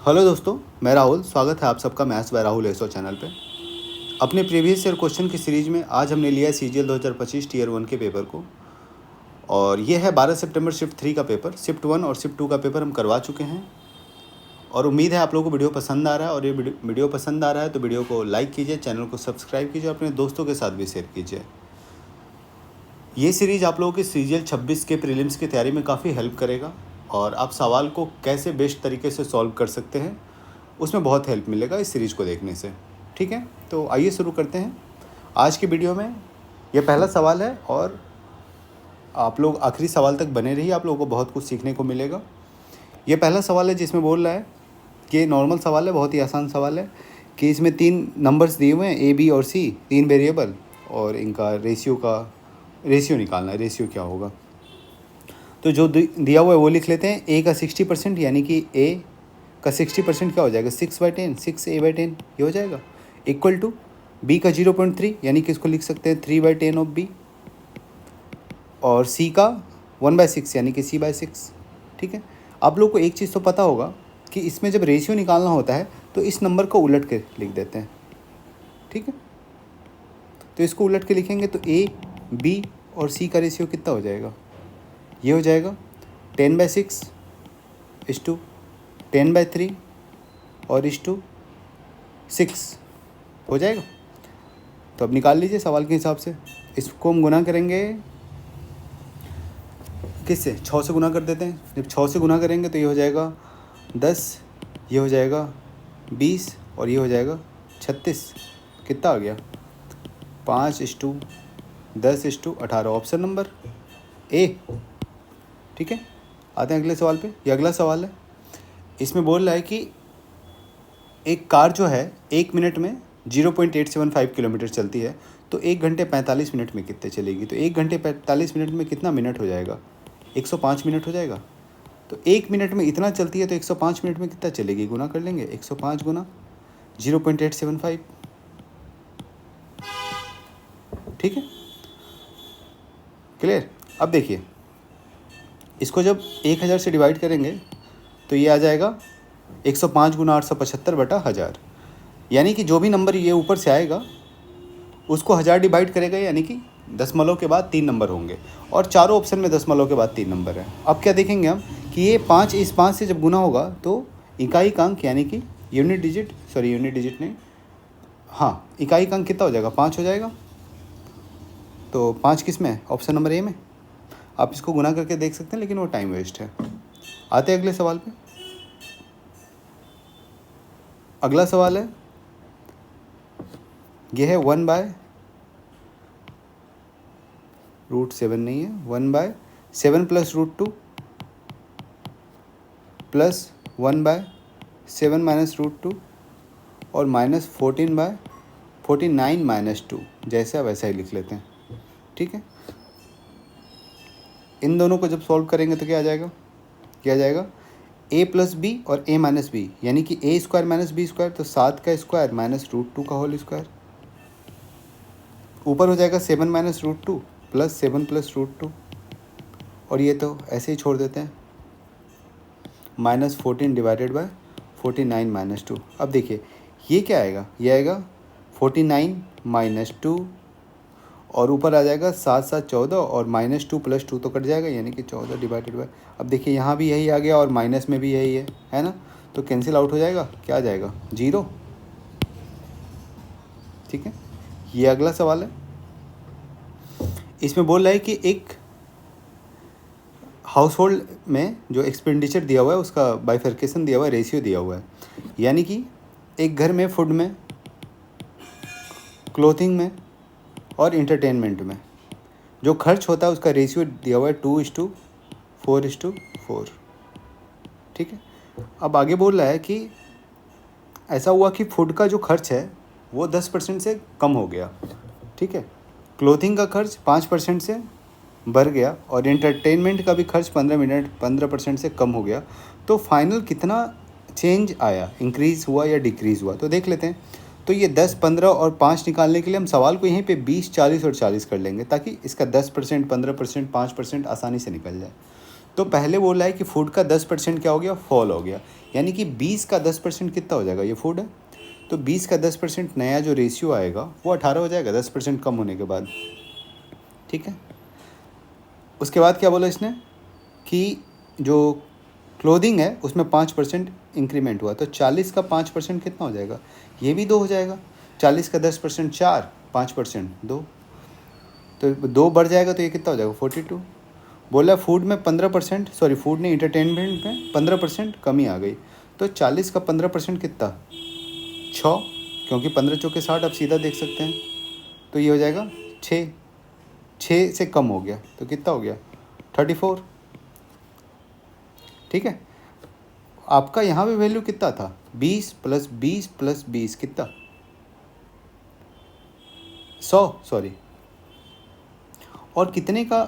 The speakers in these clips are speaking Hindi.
हेलो दोस्तों, मैं राहुल। स्वागत है आप सबका मैथ्स बाय राहुल एसो चैनल पे। अपने प्रीवियस ईयर क्वेश्चन की सीरीज में आज हमने लिया है CGL 2025 टीयर 1 के पेपर को, और ये है 12 सितंबर शिफ्ट 3 का पेपर। शिफ्ट 1 और शिफ्ट 2 का पेपर हम करवा चुके हैं, और उम्मीद है आप लोगों को वीडियो पसंद आ रहा है। और ये वीडियो पसंद आ रहा है तो वीडियो को लाइक कीजिए, चैनल को सब्सक्राइब कीजिए, अपने दोस्तों के साथ भी शेयर कीजिए। ये सीरीज आप लोगों के CGL 26 के प्रीलिम्स की तैयारी में काफ़ी हेल्प करेगा, और आप सवाल को कैसे बेस्ट तरीके से सॉल्व कर सकते हैं उसमें बहुत हेल्प मिलेगा इस सीरीज़ को देखने से। ठीक है, तो आइए शुरू करते हैं। आज की वीडियो में ये पहला सवाल है, और आप लोग आखिरी सवाल तक बने रहिए, आप लोगों को बहुत कुछ सीखने को मिलेगा। ये पहला सवाल है जिसमें बोल रहा है कि नॉर्मल सवाल है, बहुत ही आसान सवाल है कि इसमें 3 नंबर्स दिए हुए हैं A, B और C, 3 वेरिएबल, और इनका रेशियो निकालना है। रेशियो क्या होगा, तो जो दिया हुआ है वो लिख लेते हैं। A का 60%, यानी कि A का 60% क्या हो जाएगा, 6/10, 6A/10 ये हो जाएगा, इक्वल टू B का 0.3, यानी कि इसको लिख सकते हैं 3/10 ऑफ B, और C का 1/6, यानी कि C/6। ठीक है, आप लोग को एक चीज़ तो पता होगा कि इसमें जब रेशियो निकालना होता है तो इस नंबर को उलट के लिख देते हैं। ठीक है, तो इसको उलट के लिखेंगे तो A, B और C का रेशियो कितना हो जाएगा, ये हो जाएगा 10/6 इस टू 10/3 और इस टू 6 हो जाएगा। तो अब निकाल लीजिए सवाल के हिसाब से। इसको हम गुना करेंगे किससे, 6 से गुना कर देते हैं। जब 6 से गुना करेंगे तो ये हो जाएगा 10, ये हो जाएगा 20 और ये हो जाएगा 36। कितना आ गया, 5:10:18, ऑप्शन नंबर A। ठीक है, आते हैं अगले सवाल पे। ये अगला सवाल है, इसमें बोल रहा है कि एक कार जो है 1 मिनट में 0.875 किलोमीटर चलती है, तो 1 घंटे 45 मिनट में कितने चलेगी। तो 1 घंटे 45 मिनट में कितना मिनट हो जाएगा, 105 मिनट हो जाएगा। तो 1 मिनट में इतना चलती है तो 105 मिनट में कितना चलेगी, गुना कर लेंगे। 105 गुना 0.875। ठीक है, क्लियर। अब देखिए, इसको जब 1000 से डिवाइड करेंगे तो ये आ जाएगा 105 गुना 875/1000, यानी कि जो भी नंबर ये ऊपर से आएगा उसको 1000 डिवाइड करेगा, यानी कि दशमलव के बाद 3 नंबर होंगे, और चारों ऑप्शन में दशमलव के बाद 3 नंबर है। अब क्या देखेंगे हम कि ये 5 इस 5 से जब गुना होगा तो इकाई अंक, यानी कि यूनिट डिजिट नहीं, हाँ, इकाई अंक कितना हो जाएगा, 5 हो जाएगा। तो 5 किस में है, ऑप्शन नंबर A में। आप इसको गुना करके देख सकते हैं, लेकिन वो टाइम वेस्ट है। आते हैं अगले सवाल पे। अगला सवाल है, यह है 1/√7 नहीं है, 1/7 + √2 प्लस 1/7 - √2 और -14/49 - 2, जैसा वैसा ही लिख लेते हैं। ठीक है, इन दोनों को जब सॉल्व करेंगे तो क्या आ जाएगा, A + B और A - B, यानी कि A² - B², तो 7 का स्क्वायर माइनस √2 का होल स्क्वायर। ऊपर हो जाएगा 7 - √2 प्लस 7 + √2, और ये तो ऐसे ही छोड़ देते हैं, -14/49 - 2। अब देखिए ये क्या आएगा, ये आएगा 49 - 2, और ऊपर आ जाएगा 7 7 14, और -2 + 2 तो कट जाएगा, यानी कि 14/। अब देखिए यहाँ भी यही आ गया और माइनस में भी यही है ना, तो कैंसिल आउट हो जाएगा, क्या आ जाएगा, 0। ठीक है, ये अगला सवाल है। इसमें बोल रहा है कि एक हाउस होल्ड में जो एक्सपेंडिचर दिया हुआ है उसका बाइफर्केशन दिया हुआ है, रेशियो दिया हुआ है, यानी कि एक घर में फूड में, क्लोथिंग में और इंटरटेनमेंट में जो खर्च होता है उसका रेशियो दिया हुआ है 2:4:4। ठीक है, अब आगे बोल रहा है कि ऐसा हुआ कि फूड का जो खर्च है वो 10% से कम हो गया। ठीक है, क्लोथिंग का खर्च 5% से बढ़ गया, और एंटरटेनमेंट का भी खर्च 15% से कम हो गया। तो फाइनल कितना चेंज आया, इंक्रीज़ हुआ या डिक्रीज़ हुआ, तो देख लेते हैं। तो ये 10, 15 और 5 निकालने के लिए हम सवाल को यहीं पे 20, 40 और 40 कर लेंगे, ताकि इसका 10%, 15%, 5% आसानी से निकल जाए। तो पहले बोला है कि फूड का 10% क्या हो गया, फॉल हो गया, यानी कि 20 का 10% कितना हो जाएगा, ये फूड है। तो 20 का 10% नया जो रेशियो आएगा वो 18 हो जाएगा 10% कम होने के बाद, ठीक है। उसके बाद क्या बोला इसने कि जो क्लोथिंग है उसमें 5% इंक्रीमेंट हुआ, तो 40 का 5% कितना हो जाएगा, ये भी 2 हो जाएगा। 40 का 10% 4, 5% 2, तो 2 बढ़ जाएगा तो ये कितना हो जाएगा 42। बोला फूड में 15%, सॉरी फूड ने इंटरटेनमेंट में 15% कमी आ गई, तो 40 का 15% कितना 6, क्योंकि 15 चौके 60 आप सीधा देख सकते हैं, तो ये हो जाएगा 6, 6 से कम हो गया तो कितना हो गया 34, ठीक है। आपका यहाँ पे वैल्यू कितना था 20 + 20 + 20 कितना 100, सॉरी, और कितने का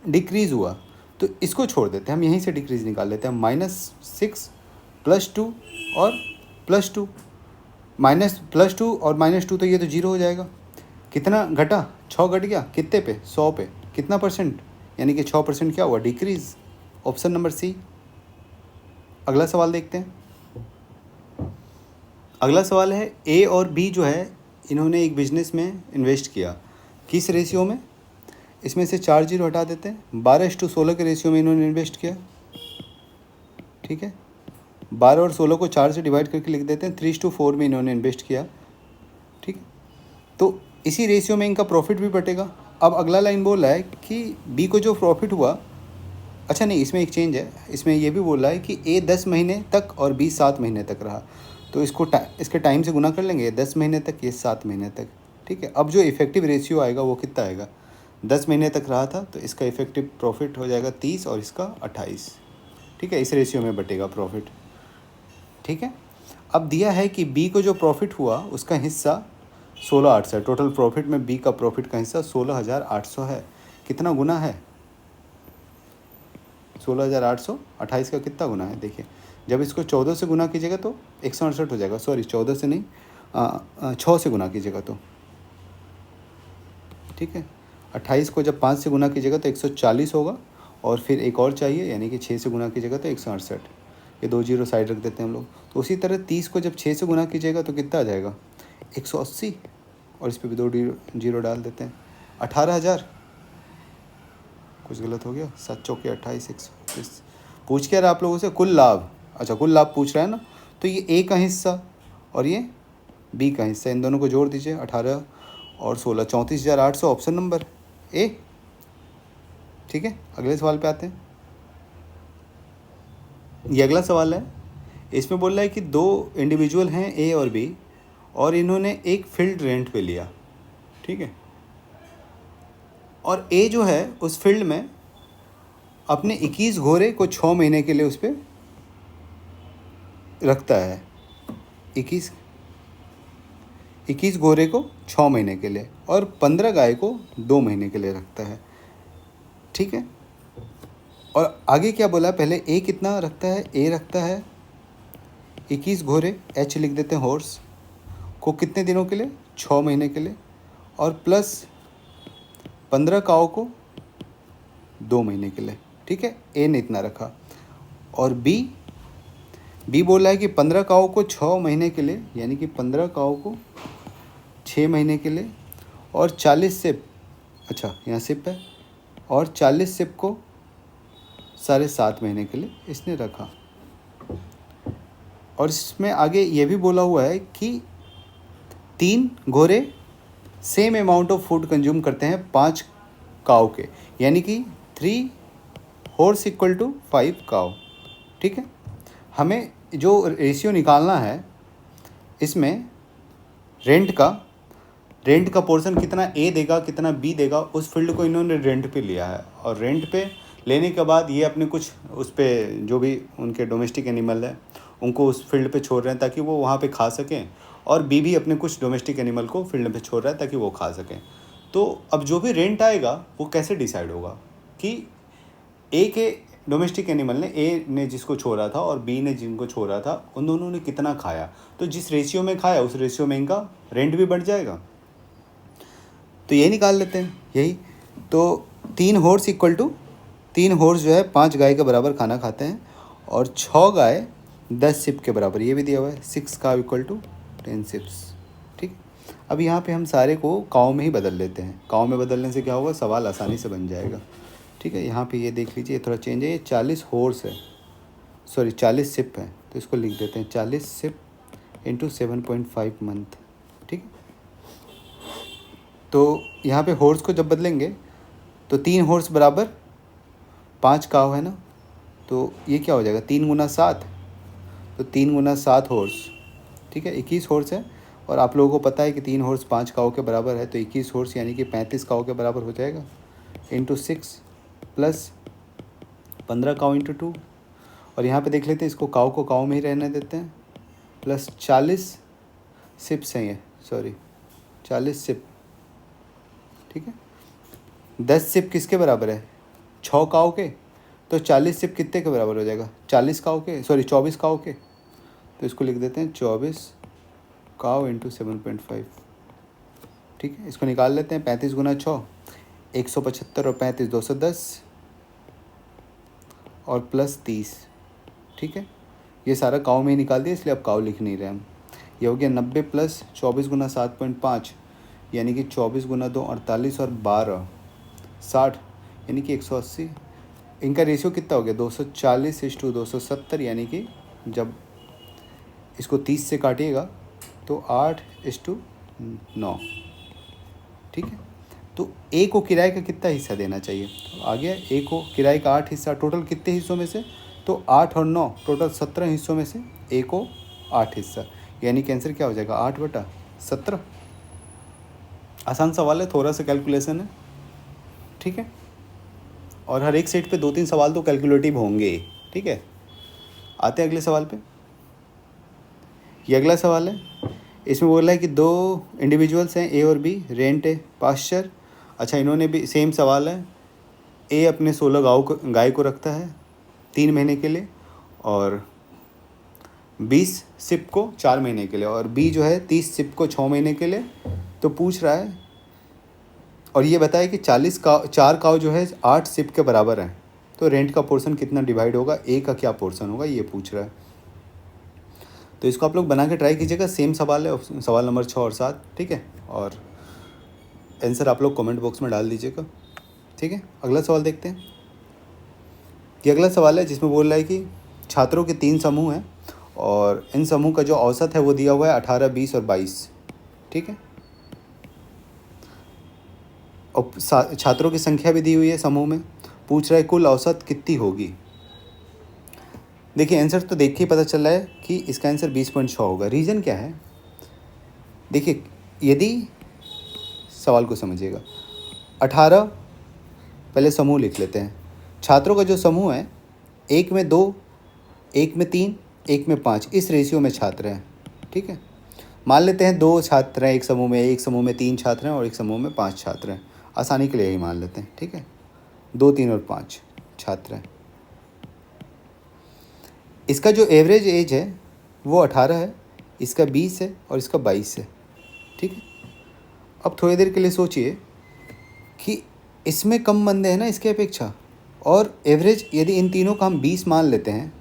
डिक्रीज़ हुआ, तो इसको छोड़ देते हैं, हम यहीं से डिक्रीज़ निकाल लेते हैं, -6 + 2 और +2, +2 और -2, तो ये तो 0 हो जाएगा। कितना घटा, 6 घट गया, कितने पे 100 पे, कितना परसेंट, यानी कि 6% क्या हुआ डिक्रीज़, ऑप्शन नंबर सी। अगला सवाल देखते हैं। अगला सवाल है ए और बी जो है इन्होंने एक बिजनेस में इन्वेस्ट किया, किस रेशियो में, इसमें से 4 जीरो हटा देते हैं, 12:16 के रेशियो में इन्होंने इन्वेस्ट किया, ठीक है। 12 और 16 को 4 से डिवाइड करके लिख देते हैं, 3:4 में इन्होंने इन्वेस्ट किया, ठीक है। तो इसी रेशियो में इनका प्रॉफिट भी बटेगा। अब अगला लाइन बोल रहा है कि बी को जो प्रॉफिट हुआ, अच्छा नहीं, इसमें एक चेंज है, इसमें ये भी बोल रहा है कि ए 10 महीने तक और बी 7 महीने तक रहा, तो इसको इसके टाइम से गुना कर लेंगे, 10 महीने तक, ये 7 महीने तक, ठीक है। अब जो इफेक्टिव रेशियो आएगा वो कितना आएगा, 10 महीने तक रहा था तो इसका इफेक्टिव प्रॉफिट हो जाएगा 30 और इसका 28, ठीक है। इस रेशियो में बटेगा प्रॉफिट, ठीक है। अब दिया है कि बी को जो प्रॉफिट हुआ उसका हिस्सा 16,800 है, टोटल प्रॉफिट में बी का प्रॉफिट का हिस्सा 16,800 है, कितना गुना है 16,800, 28 का कितना गुना है, देखिए जब इसको 14 से गुना कीजिएगा तो 168 हो जाएगा, सॉरी 14 से नहीं 6 से गुना कीजिएगा तो, ठीक है। 28 को जब 5 से गुना कीजिएगा तो 140 होगा, और फिर एक और चाहिए यानी कि 6 से गुना कीजिएगा तो 168, ये 2 जीरो साइड रख देते हैं हम लोग। तो उसी तरह 30 को जब 6 से गुना कीजिएगा तो कितना आ जाएगा 180, और इस पर भी 2 जीरो डाल देते हैं, 18,000, कुछ गलत हो गया, 7 चौके 28, 130। पूछ क्या रहा आप लोगों से, कुल लाभ, अच्छा कुल लाभ पूछ रहा है ना, तो ये ए का हिस्सा और ये बी का हिस्सा, इन दोनों को जोड़ दीजिए, 18 और 16, 34,800, ऑप्शन नंबर ए, ठीक है। अगले सवाल पे आते हैं। ये अगला सवाल है, इसमें बोल रहा है कि 2 इंडिविजुअल हैं ए और बी, और इन्होंने एक फील्ड रेंट पे लिया, ठीक है। और ए जो है उस फील्ड में अपने 21 घोड़े को 6 महीने के लिए उस पर रखता है, 21 घोड़े को 6 महीने के लिए, और 15 गाय को 2 महीने के लिए रखता है, ठीक है। और आगे क्या बोला, पहले ए कितना रखता है, ए रखता है 21 घोड़े, एच लिख देते हैं, हॉर्स को कितने दिनों के लिए, 6 महीने के लिए, और प्लस 15 काऊ को 2 महीने के लिए, ठीक है। ए ने इतना रखा, और बी बोला है कि 15 काऊ को 6 महीने के लिए, यानी कि 15 काऊ को 6 महीने के लिए, और 40 सिप, अच्छा यहाँ सिप है, और 40 सिप को 7.5 महीने के लिए इसने रखा। और इसमें आगे ये भी बोला हुआ है कि 3 घोड़े same amount of food consume करते हैं 5 काऊ के, यानी कि 3 हॉर्स इक्वल टू 5 काऊ, ठीक है। हमें जो रेशियो निकालना है इसमें रेंट का पोर्शन कितना ए देगा कितना बी देगा, उस फील्ड को इन्होंने रेंट पे लिया है, और रेंट पे लेने के बाद ये अपने कुछ उस पर जो भी उनके डोमेस्टिक एनिमल है उनको उस फील्ड पे छोड़ रहे हैं ताकि वो वहाँ पे खा सकें, और बी भी अपने कुछ डोमेस्टिक एनिमल को फील्ड पे छोड़ रहा है ताकि वो खा सकें। तो अब जो भी रेंट आएगा वो कैसे डिसाइड होगा कि ए के डोमेस्टिक एनिमल ने, ए ने जिसको छोड़ा था और बी ने जिनको छोड़ा था, उन दोनों ने कितना खाया, तो जिस रेशियो में खाया उस रेशियो में इनका रेंट भी बढ़ जाएगा। तो यही निकाल लेते हैं, यही तो 3 हॉर्स इक्वल टू 3 हॉर्स जो है 5 गाय के बराबर खाना खाते हैं और 6 गाय 10 सिप के बराबर, ये भी दिया हुआ है 6 काव इक्वल टू 10 सिप्स। ठीक, अब यहाँ पे हम सारे को काव में ही बदल लेते हैं। काव में बदलने से क्या होगा, सवाल आसानी से बन जाएगा। ठीक है, यहाँ पे ये देख लीजिए थोड़ा चेंज है, ये 40 हॉर्स है, सॉरी 40 सिप है, तो इसको लिख देते हैं 40 सिप इंटू 7.5 मंथ। ठीक है, तो यहाँ पे हॉर्स को जब बदलेंगे तो 3 हॉर्स बराबर 5 काव है ना, तो ये क्या हो जाएगा 3 गुना 7, तो 3 गुना 7 हॉर्स। ठीक है, 21 हॉर्स है, और आप लोगों को पता है कि 3 हॉर्स 5 काव के बराबर है, तो 21 हॉर्स यानी कि 35 काव के बराबर हो जाएगा, इंटू 6 प्लस 15 काव इंटू 2, और यहाँ पे देख लेते हैं इसको काव को काव में ही रहने देते हैं, प्लस 40 सिप्स हैं ये, सॉरी 40 सिप। ठीक है, 10 सिप किसके बराबर है, 6 काव के, तो 40 सिप कितने के बराबर हो जाएगा, 40 काव के, सॉरी 24 काव के, तो इसको लिख देते हैं 24 काव इंटू 7.5। ठीक है, इसको निकाल लेते हैं, 35 गुना 6 175 और 35 210 और प्लस 30। ठीक है, ये सारा काव में ही निकाल दिया, इसलिए अब काव लिख नहीं रहे हम। ये हो गया 90 प्लस 24 गुना 7.5 यानी कि 24 गुना 2 48 और 12 60 यानी कि 180। इनका रेशियो कितना हो गया 240:270, यानी कि जब इसको 30 से काटिएगा तो 8:9। ठीक है, तो ए को किराए का कितना हिस्सा देना चाहिए, तो आ गया ए को किराए का 8 हिस्सा, टोटल कितने हिस्सों में से, तो 8 और 9 टोटल 17 हिस्सों में से ए को 8 हिस्सा, यानी कि आंसर क्या हो जाएगा 8/17। आसान सवाल है, थोड़ा सा कैलकुलेशन है। ठीक है, और हर एक सेट पे 2-3 सवाल तो कैलकुलेटिव होंगे। ठीक है, आते हैं अगले सवाल पे। ये अगला सवाल है, इसमें बोल रहा है कि 2 इंडिविजुअल्स हैं ए और बी, रेंट है पास्चर। अच्छा, इन्होंने भी सेम सवाल है, ए अपने 16 गाय को रखता है 3 महीने के लिए और 20 सिप को 4 महीने के लिए, और बी जो है 30 सिप को 6 महीने के लिए। तो पूछ रहा है, और ये बताया कि 4 काव जो है 8 सिप के बराबर है, तो रेंट का पोर्शन कितना डिवाइड होगा, ए का क्या पोर्शन होगा, ये पूछ रहा है। तो इसको आप लोग बना के ट्राई कीजिएगा, सेम सवाल है, सवाल नंबर 6 और 7। ठीक है, और आंसर आप लोग कमेंट बॉक्स में डाल दीजिएगा। ठीक है, अगला सवाल देखते हैं। ये अगला सवाल है जिसमें बोल रहा है कि छात्रों के 3 समूह हैं और इन समूह का जो औसत है वो दिया हुआ है 18, 20 और 22। ठीक है, और छात्रों की संख्या भी दी हुई है समूह में। पूछ रहा है कुल औसत कितनी होगी। देखिए आंसर तो देख के ही पता चल रहा है कि इसका आंसर 20.6 होगा। रीज़न क्या है, देखिए यदि सवाल को समझिएगा, 18 पहले समूह लिख लेते हैं। छात्रों का जो समूह है, एक में 2, एक में 3, एक में 5, इस रेशियो में छात्र हैं। ठीक है, मान लेते हैं 2 छात्र हैं एक समूह में 3 छात्र हैं और एक समूह में 5 छात्र हैं। आसानी के लिए यही मान लेते हैं। ठीक है, 2, 3 और 5 छात्र हैं। इसका जो एवरेज एज है वो 18 है, इसका 20 है और इसका 22 है। ठीक है, अब थोड़ी देर के लिए सोचिए कि इसमें कम बंदे हैं ना इसके अपेक्षा, और एवरेज यदि इन तीनों का हम 20 मान लेते हैं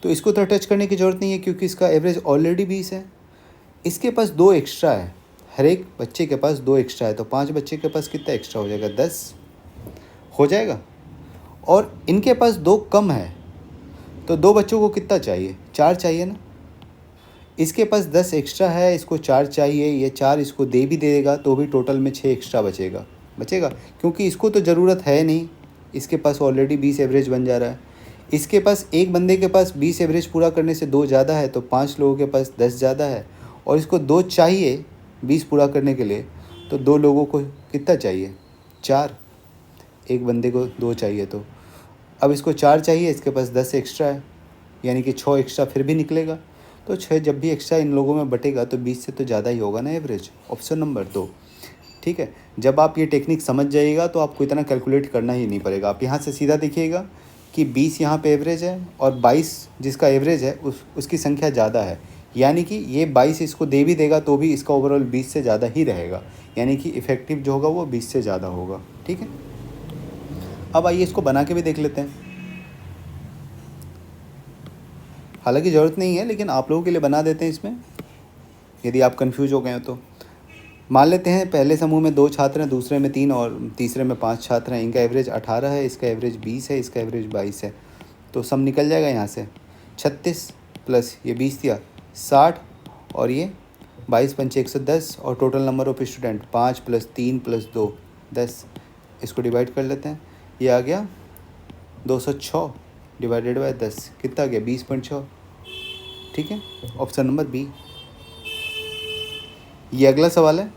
तो इसको तो टच करने की ज़रूरत नहीं है क्योंकि इसका एवरेज ऑलरेडी 20 है। इसके पास 2 एक्स्ट्रा है, हर एक बच्चे के पास 2 एक्स्ट्रा है, तो 5 बच्चे के पास कितना एक्स्ट्रा हो जाएगा, 10 हो जाएगा। और इनके पास 2 कम है, तो 2 बच्चों को कितना चाहिए, 4 चाहिए ना। इसके पास 10 एक्स्ट्रा है, इसको 4 चाहिए, ये 4 इसको दे भी देगा तो भी टोटल में 6 एक्स्ट्रा बचेगा क्योंकि इसको तो ज़रूरत है नहीं, इसके पास ऑलरेडी 20 एवरेज बन जा रहा है। इसके पास एक बंदे के पास 20 एवरेज पूरा करने से 2 ज़्यादा है, तो 5 लोगों के पास 10 ज़्यादा है, और इसको 2 चाहिए 20 पूरा करने के लिए, तो 2 लोगों को कितना चाहिए, 4। एक बंदे को 2 चाहिए, तो अब इसको 4 चाहिए, इसके पास 10 एक्स्ट्रा है, यानी कि 6 एक्स्ट्रा फिर भी निकलेगा। तो 6 जब भी एक्स्ट्रा इन लोगों में बटेगा तो 20 से तो ज़्यादा ही होगा ना एवरेज, ऑप्शन नंबर 2। ठीक है, जब आप ये टेक्निक समझ जाइएगा तो आपको इतना कैलकुलेट करना ही नहीं पड़ेगा। आप यहाँ से सीधा देखिएगा कि 20 यहाँ पे एवरेज है और 22 जिसका एवरेज है उसकी संख्या ज़्यादा है, यानी कि ये 22 इसको दे भी देगा तो भी इसका ओवरऑल 20 से ज़्यादा ही रहेगा, यानी कि इफ़ेक्टिव जो होगा वो 20 से ज़्यादा होगा। ठीक है, अब आइए इसको बना के भी देख लेते हैं। हालांकि ज़रूरत नहीं है, लेकिन आप लोगों के लिए बना देते हैं इसमें, यदि आप कंफ्यूज हो गए हो तो। मान लेते हैं पहले समूह में 2 छात्र हैं, दूसरे में 3 और तीसरे में 5 छात्र हैं। इनका एवरेज 18 है, इसका एवरेज 20 है, इसका एवरेज 22 है। तो सम निकल जाएगा यहाँ से 36 प्लस ये 20 दिया 60 और ये 22 पंचे 110 और total number of student 5 plus 3 plus 2 10। इसको डिवाइड कर लेते हैं, ये आ गया 206 डिवाइडेड बाय 10 कितना आ गया 20.6। ठीक है, ऑप्शन नंबर बी। ये अगला सवाल है,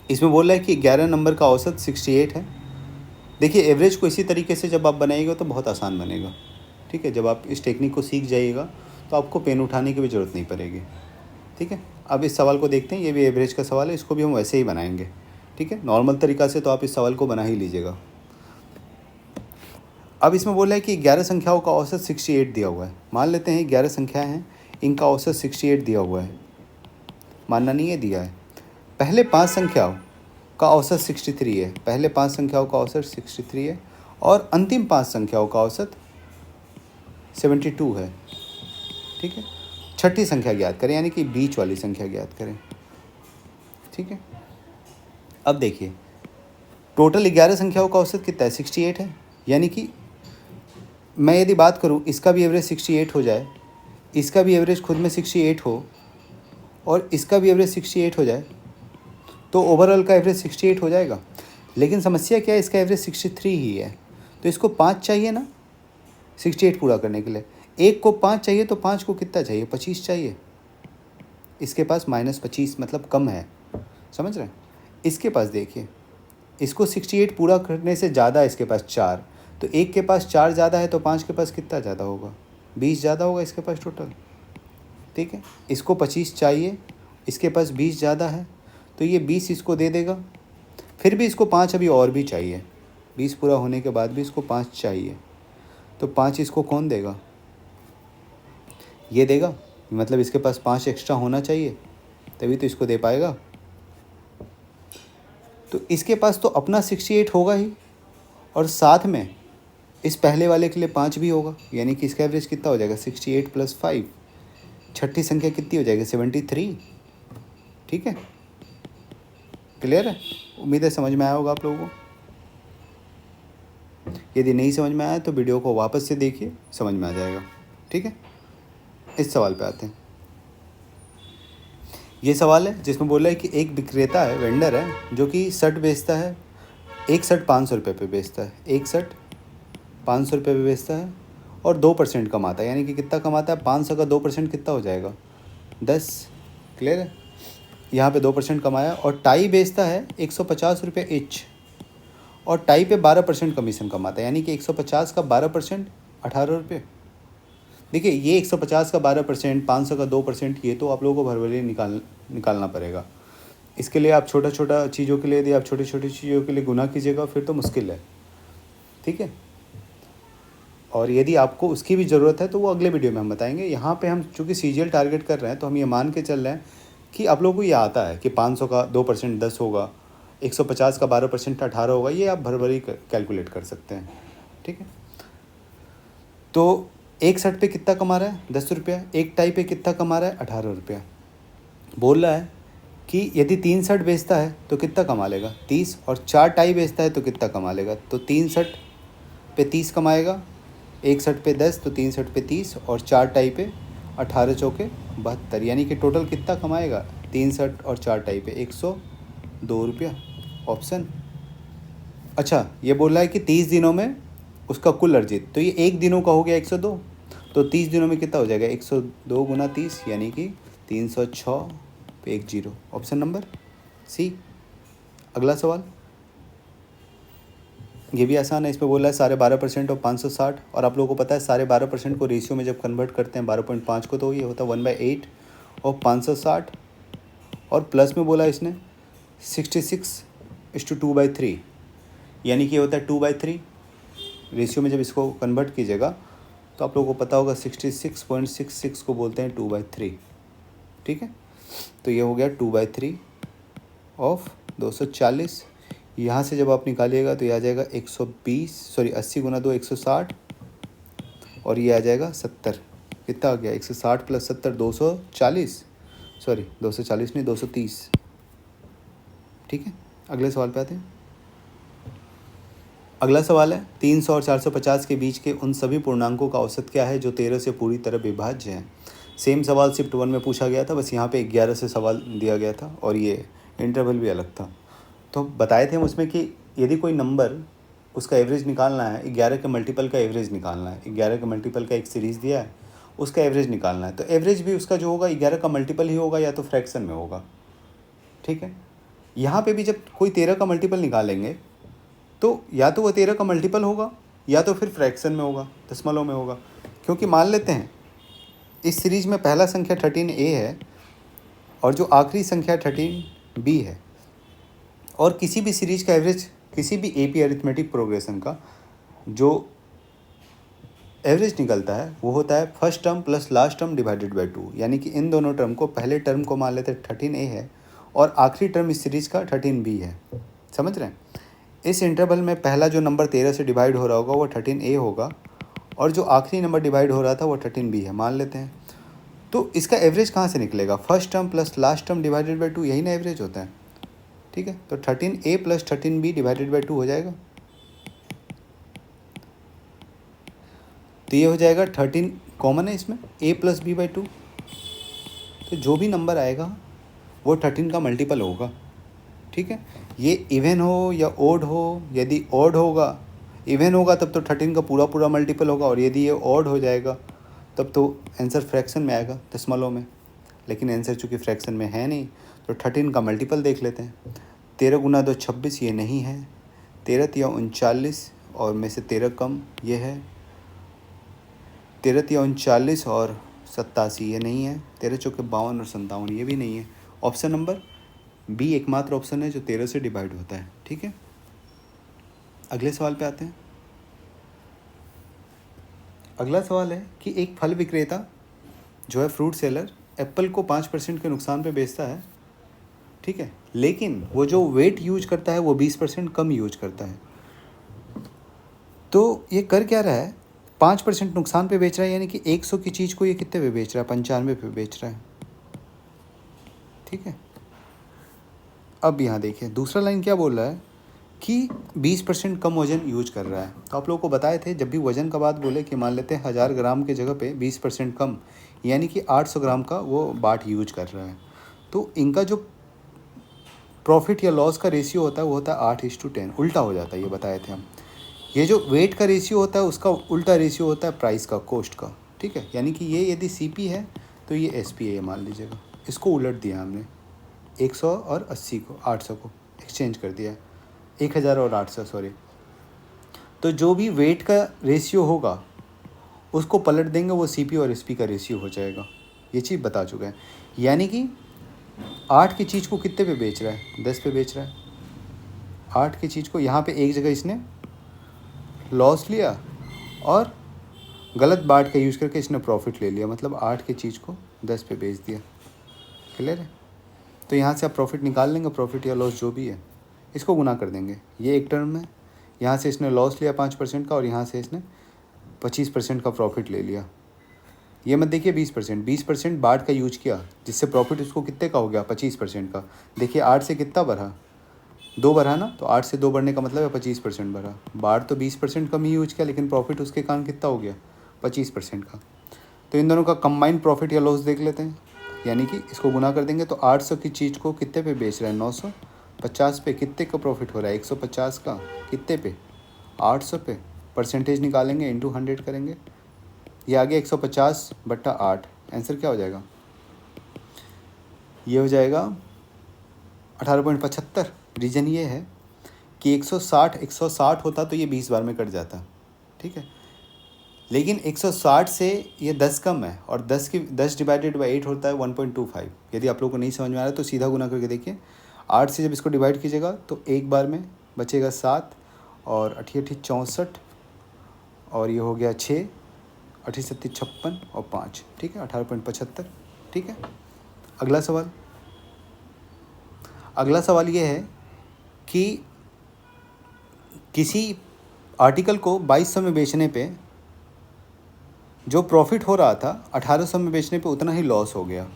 इसमें बोल रहा है कि 11 नंबर का औसत 68 है। देखिए एवरेज को इसी तरीके से जब आप बनाइएगा तो बहुत आसान बनेगा। ठीक है, जब आप इस टेक्निक को सीख जाइएगा तो आपको पेन उठाने की भी ज़रूरत नहीं पड़ेगी। ठीक है, अब इस सवाल को देखते हैं। ये भी एवरेज का सवाल है, इसको भी हम वैसे ही बनाएंगे। ठीक है, नॉर्मल तरीक़ा से तो आप इस सवाल को बना ही लीजिएगा। अब इसमें बोल रहा है कि 11 संख्याओं का औसत 68 दिया हुआ है। मान लेते हैं 11 संख्याएँ हैं, इनका औसत 68 दिया हुआ है। मानना नहीं है, दिया है। पहले 5 संख्याओं का औसत 63 है, पहले 5 संख्याओं का औसत 63 है और अंतिम 5 संख्याओं का औसत 72 है। ठीक है, छठी संख्या ज्ञात करें, यानी कि बीच वाली संख्या ज्ञात करें। ठीक है, अब देखिए टोटल 11 संख्याओं का औसत कितना है 68 है, यानी कि मैं यदि बात करूं इसका भी एवरेज 68 हो जाए, इसका भी एवरेज खुद में 68 हो और इसका भी एवरेज 68 हो जाए तो ओवरऑल का एवरेज 68 हो जाएगा। लेकिन समस्या क्या है, इसका एवरेज 63 ही है, तो इसको 5 चाहिए ना 68 पूरा करने के लिए। एक को 5 चाहिए तो 5 को कितना चाहिए 25 चाहिए। इसके पास -25 मतलब कम है, समझ रहे हैं। इसके पास देखिए, इसको 68 पूरा करने से ज़्यादा है इसके पास 4, तो एक के पास 4 ज़्यादा है तो 5 के पास कितना ज़्यादा होगा 20 ज़्यादा होगा इसके पास टोटल। ठीक है, इसको 25 चाहिए, इसके पास 20 ज़्यादा है तो ये 20 इसको दे देगा। फिर भी इसको 5 अभी और भी चाहिए, 20 पूरा होने के बाद भी इसको 5 चाहिए, तो 5 इसको कौन देगा, ये देगा। मतलब इसके पास 5 एक्स्ट्रा होना चाहिए तभी तो इसको दे पाएगा। तो इसके पास तो अपना 68 होगा ही और साथ में इस पहले वाले के लिए 5 भी होगा, यानी कि इसका एवरेज कितना हो जाएगा 68 + 5। छठी संख्या कितनी हो जाएगी 73। ठीक है, क्लियर है। उम्मीद है समझ में आया होगा आप लोगों को। यदि नहीं समझ में आया तो वीडियो को वापस से देखिए, समझ में आ जाएगा। ठीक है, इस सवाल पे आते हैं। ये सवाल है जिसमें बोला है कि एक विक्रेता है, वेंडर है, जो कि शर्ट बेचता है। एक शर्ट 500 रुपये पे बेचता है, एक शर्ट 500 रुपये पे बेचता है और 2% कमाता है, यानी कि कितना कमाता है 500 का 2% कितना हो जाएगा 10। क्लियर है, यहाँ पे 2% कमाया। और टाई बेचता है 150 रुपये ईच और टाई पे 12% कमीशन कमाता है, यानी कि 150 का 12% 18 रुपये। देखिए ये 150 का 12%, 500 का 2%, ये तो आप लोगों को भरभरी निकालना पड़ेगा। इसके लिए आप छोटा छोटा चीज़ों के लिए यदि आप छोटी छोटी चीज़ों के लिए गुना कीजिएगा फिर तो मुश्किल है। ठीक है, और यदि आपको उसकी भी ज़रूरत है तो वो अगले वीडियो में हम बताएंगे। यहाँ पे हम चूँकि सीजीएल टारगेट कर रहे हैं तो हम ये मान के चल रहे हैं कि आप लोगों को ये आता है कि 500 का 2% 10 होगा, 150 का 12% 18 होगा, ये आप भरभरी कैलकुलेट कर सकते हैं। ठीक है, तो एक शर्ट पे कितना कमा रहा है 10 रुपया, एक टाई पे कितना कमा रहा है 18 रुपया। बोल रहा है कि यदि 3 शर्ट बेचता है तो कितना कमा लेगा 30, और 4 टाई बेचता है तो कितना कमा लेगा, तो 3 शर्ट पे 30 कमाएगा, एक शर्ट पे 10 तो 3 शर्ट पे 30 और 4 टाई पे 18 चौके 72, यानी कि टोटल कितना कमाएगा 3 शर्ट और 4 टाई पे 102 रुपया। ऑप्शन। अच्छा, ये बोल रहा है कि 30 दिनों में उसका कुल अर्जित, तो ये एक दिनों का हो गया 102, तो 30 दिनों में कितना हो जाएगा 102 × 30, यानी कि 306 पे 10। Option number c. अगला सवाल, ये भी आसान है। इसमें बोला है 12.5% और 560, और आप लोगों को पता है 12.5% को रेशियो में जब कन्वर्ट करते हैं 12.5 को तो ये होता है 1/8 और 560, और प्लस में बोला इसने 66:2/3, यानी कि ये होता है 2/3। रेशियो में जब इसको कन्वर्ट कीजिएगा तो आप लोगों को पता होगा 66.66 को बोलते हैं 2/3। ठीक है, तो ये हो गया 2/3 ऑफ 240, यहाँ से जब आप निकालिएगा तो ये आ जाएगा 80 गुना 2 160, और ये आ जाएगा 70। कितना आ गया? 160 प्लस 70 240, सॉरी 240 नहीं 230। ठीक है, अगले सवाल पे आते हैं। अगला सवाल है 300 और 450 के बीच के उन सभी पूर्णांकों का औसत क्या है जो 13 से पूरी तरह विभाज्य हैं। सेम सवाल शिफ्ट 1 में पूछा गया था, बस यहाँ पे 11 से सवाल दिया गया था और ये इंटरवल भी अलग था। तो बताए थे हम उसमें कि यदि कोई नंबर उसका एवरेज निकालना है, 11 के मल्टीपल का एवरेज निकालना है, 11 के मल्टीपल का एक सीरीज़ दिया है, उसका एवरेज निकालना है, तो एवरेज भी उसका जो होगा 11 का मल्टीपल ही होगा या तो फ्रैक्शन में होगा। ठीक है, यहाँ पे भी जब कोई 13 का मल्टीपल निकालेंगे तो या तो वह 13 का मल्टीपल होगा या तो फिर फ्रैक्शन में होगा, दशमलव में होगा। क्योंकि मान लेते हैं इस सीरीज़ में पहला संख्या 13a है और जो आखिरी संख्या 13b है, और किसी भी सीरीज का एवरेज, किसी भी एपी अरिथमेटिक प्रोग्रेशन का जो एवरेज निकलता है वो होता है first term plus last term divided by 2। यानी कि इन दोनों टर्म को, पहले टर्म को मान लेते हैं 13a है और आखिरी टर्म इस सीरीज़ का 13b है। समझ रहे हैं? इस इंटरवल में पहला जो नंबर 13 से डिवाइड हो रहा होगा वो 13a होगा और जो आखिरी नंबर डिवाइड हो रहा था वो 13b है, मान लेते हैं। तो इसका एवरेज कहाँ से निकलेगा? First term plus last term divided by 2, यही ना एवरेज होता है। ठीक है, तो 13a plus 13b divided by 2 हो जाएगा। तो ये हो जाएगा 13 कॉमन है इसमें, a प्लस b बाई 2। तो जो भी नंबर आएगा वो 13 का मल्टीपल होगा। ठीक है, ये इवन हो या ओड हो, यदि ओड होगा, इवन होगा तब तो 13 का पूरा पूरा मल्टीपल होगा, और यदि ये ओड हो जाएगा तब तो आंसर फ्रैक्शन में आएगा, दशमलव में। लेकिन आंसर चूँकि फ्रैक्शन में है नहीं तो 13 का मल्टीपल देख लेते हैं। 13 गुना 2 26, ये नहीं है। 13 तिया 39 और में से 13 कम, ये है। 13 तिया 39 और 87, ये नहीं है। 13 चौके 52 और 57, ये भी नहीं है। ऑप्शन नंबर बी एकमात्र ऑप्शन है जो 13 से डिवाइड होता है। ठीक है, अगले सवाल पे आते हैं। अगला सवाल है कि एक फल विक्रेता जो है फ्रूट सेलर एप्पल को 5% के नुकसान पे बेचता है। ठीक है, लेकिन वो जो वेट यूज करता है वो 20% कम यूज करता है। तो ये कर क्या रहा है? 5% नुकसान पे बेच रहा है, यानी कि 100 की चीज़ को ये कितने पे बेच रहा है? 95 पे बेच रहा है। ठीक है, अब यहाँ देखिए दूसरा लाइन क्या बोल रहा है कि 20% कम वजन यूज कर रहा है। तो आप लोगों को बताए थे जब भी वजन का बात बोले कि मान लेते हैं 1000 ग्राम के जगह पे 20% कम, यानी कि 800 ग्राम का वो बाट यूज कर रहा है। तो इनका जो प्रॉफिट या लॉस का रेशियो होता है वो होता है 8:10, उल्टा हो जाता है, ये बताए थे हम। ये जो वेट का रेशियो होता है उसका उल्टा रेशियो होता है प्राइस का, कॉस्ट का। ठीक है, यानी कि ये यदि CP है तो ये SP है, ये मान लीजिएगा। इसको उलट दिया हमने, 100 और 80 को, 800 को एक्सचेंज कर दिया, 1000 और 800, सॉरी। तो जो भी वेट का रेशियो होगा उसको पलट देंगे, वो CP और SP का रेशियो हो जाएगा। ये चीज़ बता चुके हैं। यानी कि 8 की चीज़ को कितने पे बेच रहा है? 10 पे बेच रहा है। 8 की चीज़ को यहाँ पे एक जगह इसने लॉस लिया और गलत बाट का यूज़ करके इसने प्रॉफिट ले लिया, मतलब 8 की चीज़ को 10 पे बेच दिया। क्लियर है? तो यहाँ से आप प्रॉफिट निकाल लेंगे, प्रॉफिट या लॉस जो भी है, इसको गुना कर देंगे। ये एक टर्म है, यहाँ से इसने लॉस लिया 5% का और यहाँ से इसने 25% का प्रॉफिट ले लिया। ये मत देखिए 20% बाट का यूज किया, जिससे प्रॉफिट उसको कितने का हो गया? 25% का। देखिए 8 से कितना बढ़ा? 2 बढ़ा ना, तो 8 से 2 बढ़ने का मतलब है 25% बढ़ा। बाट तो 20% कम ही यूज किया, लेकिन प्रॉफिट उसके कारण कितना हो गया? 25% का। तो इन दोनों का कंबाइंड प्रॉफिट या लॉस देख लेते हैं। यानी कि इसको गुना कर देंगे तो 800 की चीज़ को कितने पे बेच रहा है? 950 पे। कितने का प्रॉफिट हो रहा है? 150 का। कितने पे? 800 पे। परसेंटेज निकालेंगे, इंटू 100 करेंगे, ये आ गया 150/8। आंसर क्या हो जाएगा? ये हो जाएगा 18.75। रीज़न ये है कि 160 होता तो ये 20 बार में कट जाता। ठीक है, लेकिन 160 से ये 10 कम है और 10 डिवाइडेड बाई 8 होता है 1.25। यदि आप लोगों को नहीं समझ में आ रहा है तो सीधा गुना करके देखिए। 8 से जब इसको डिवाइड कीजिएगा तो एक बार में बचेगा 7 और 8 64 और ये हो गया 6, 8 56 और 5। ठीक है, 18.75। ठीक है, अगला सवाल ये है कि किसी आर्टिकल को 2200 में बेचने पे जो प्रॉफिट हो रहा था 1800 में बेचने पे उतना ही लॉस हो गया।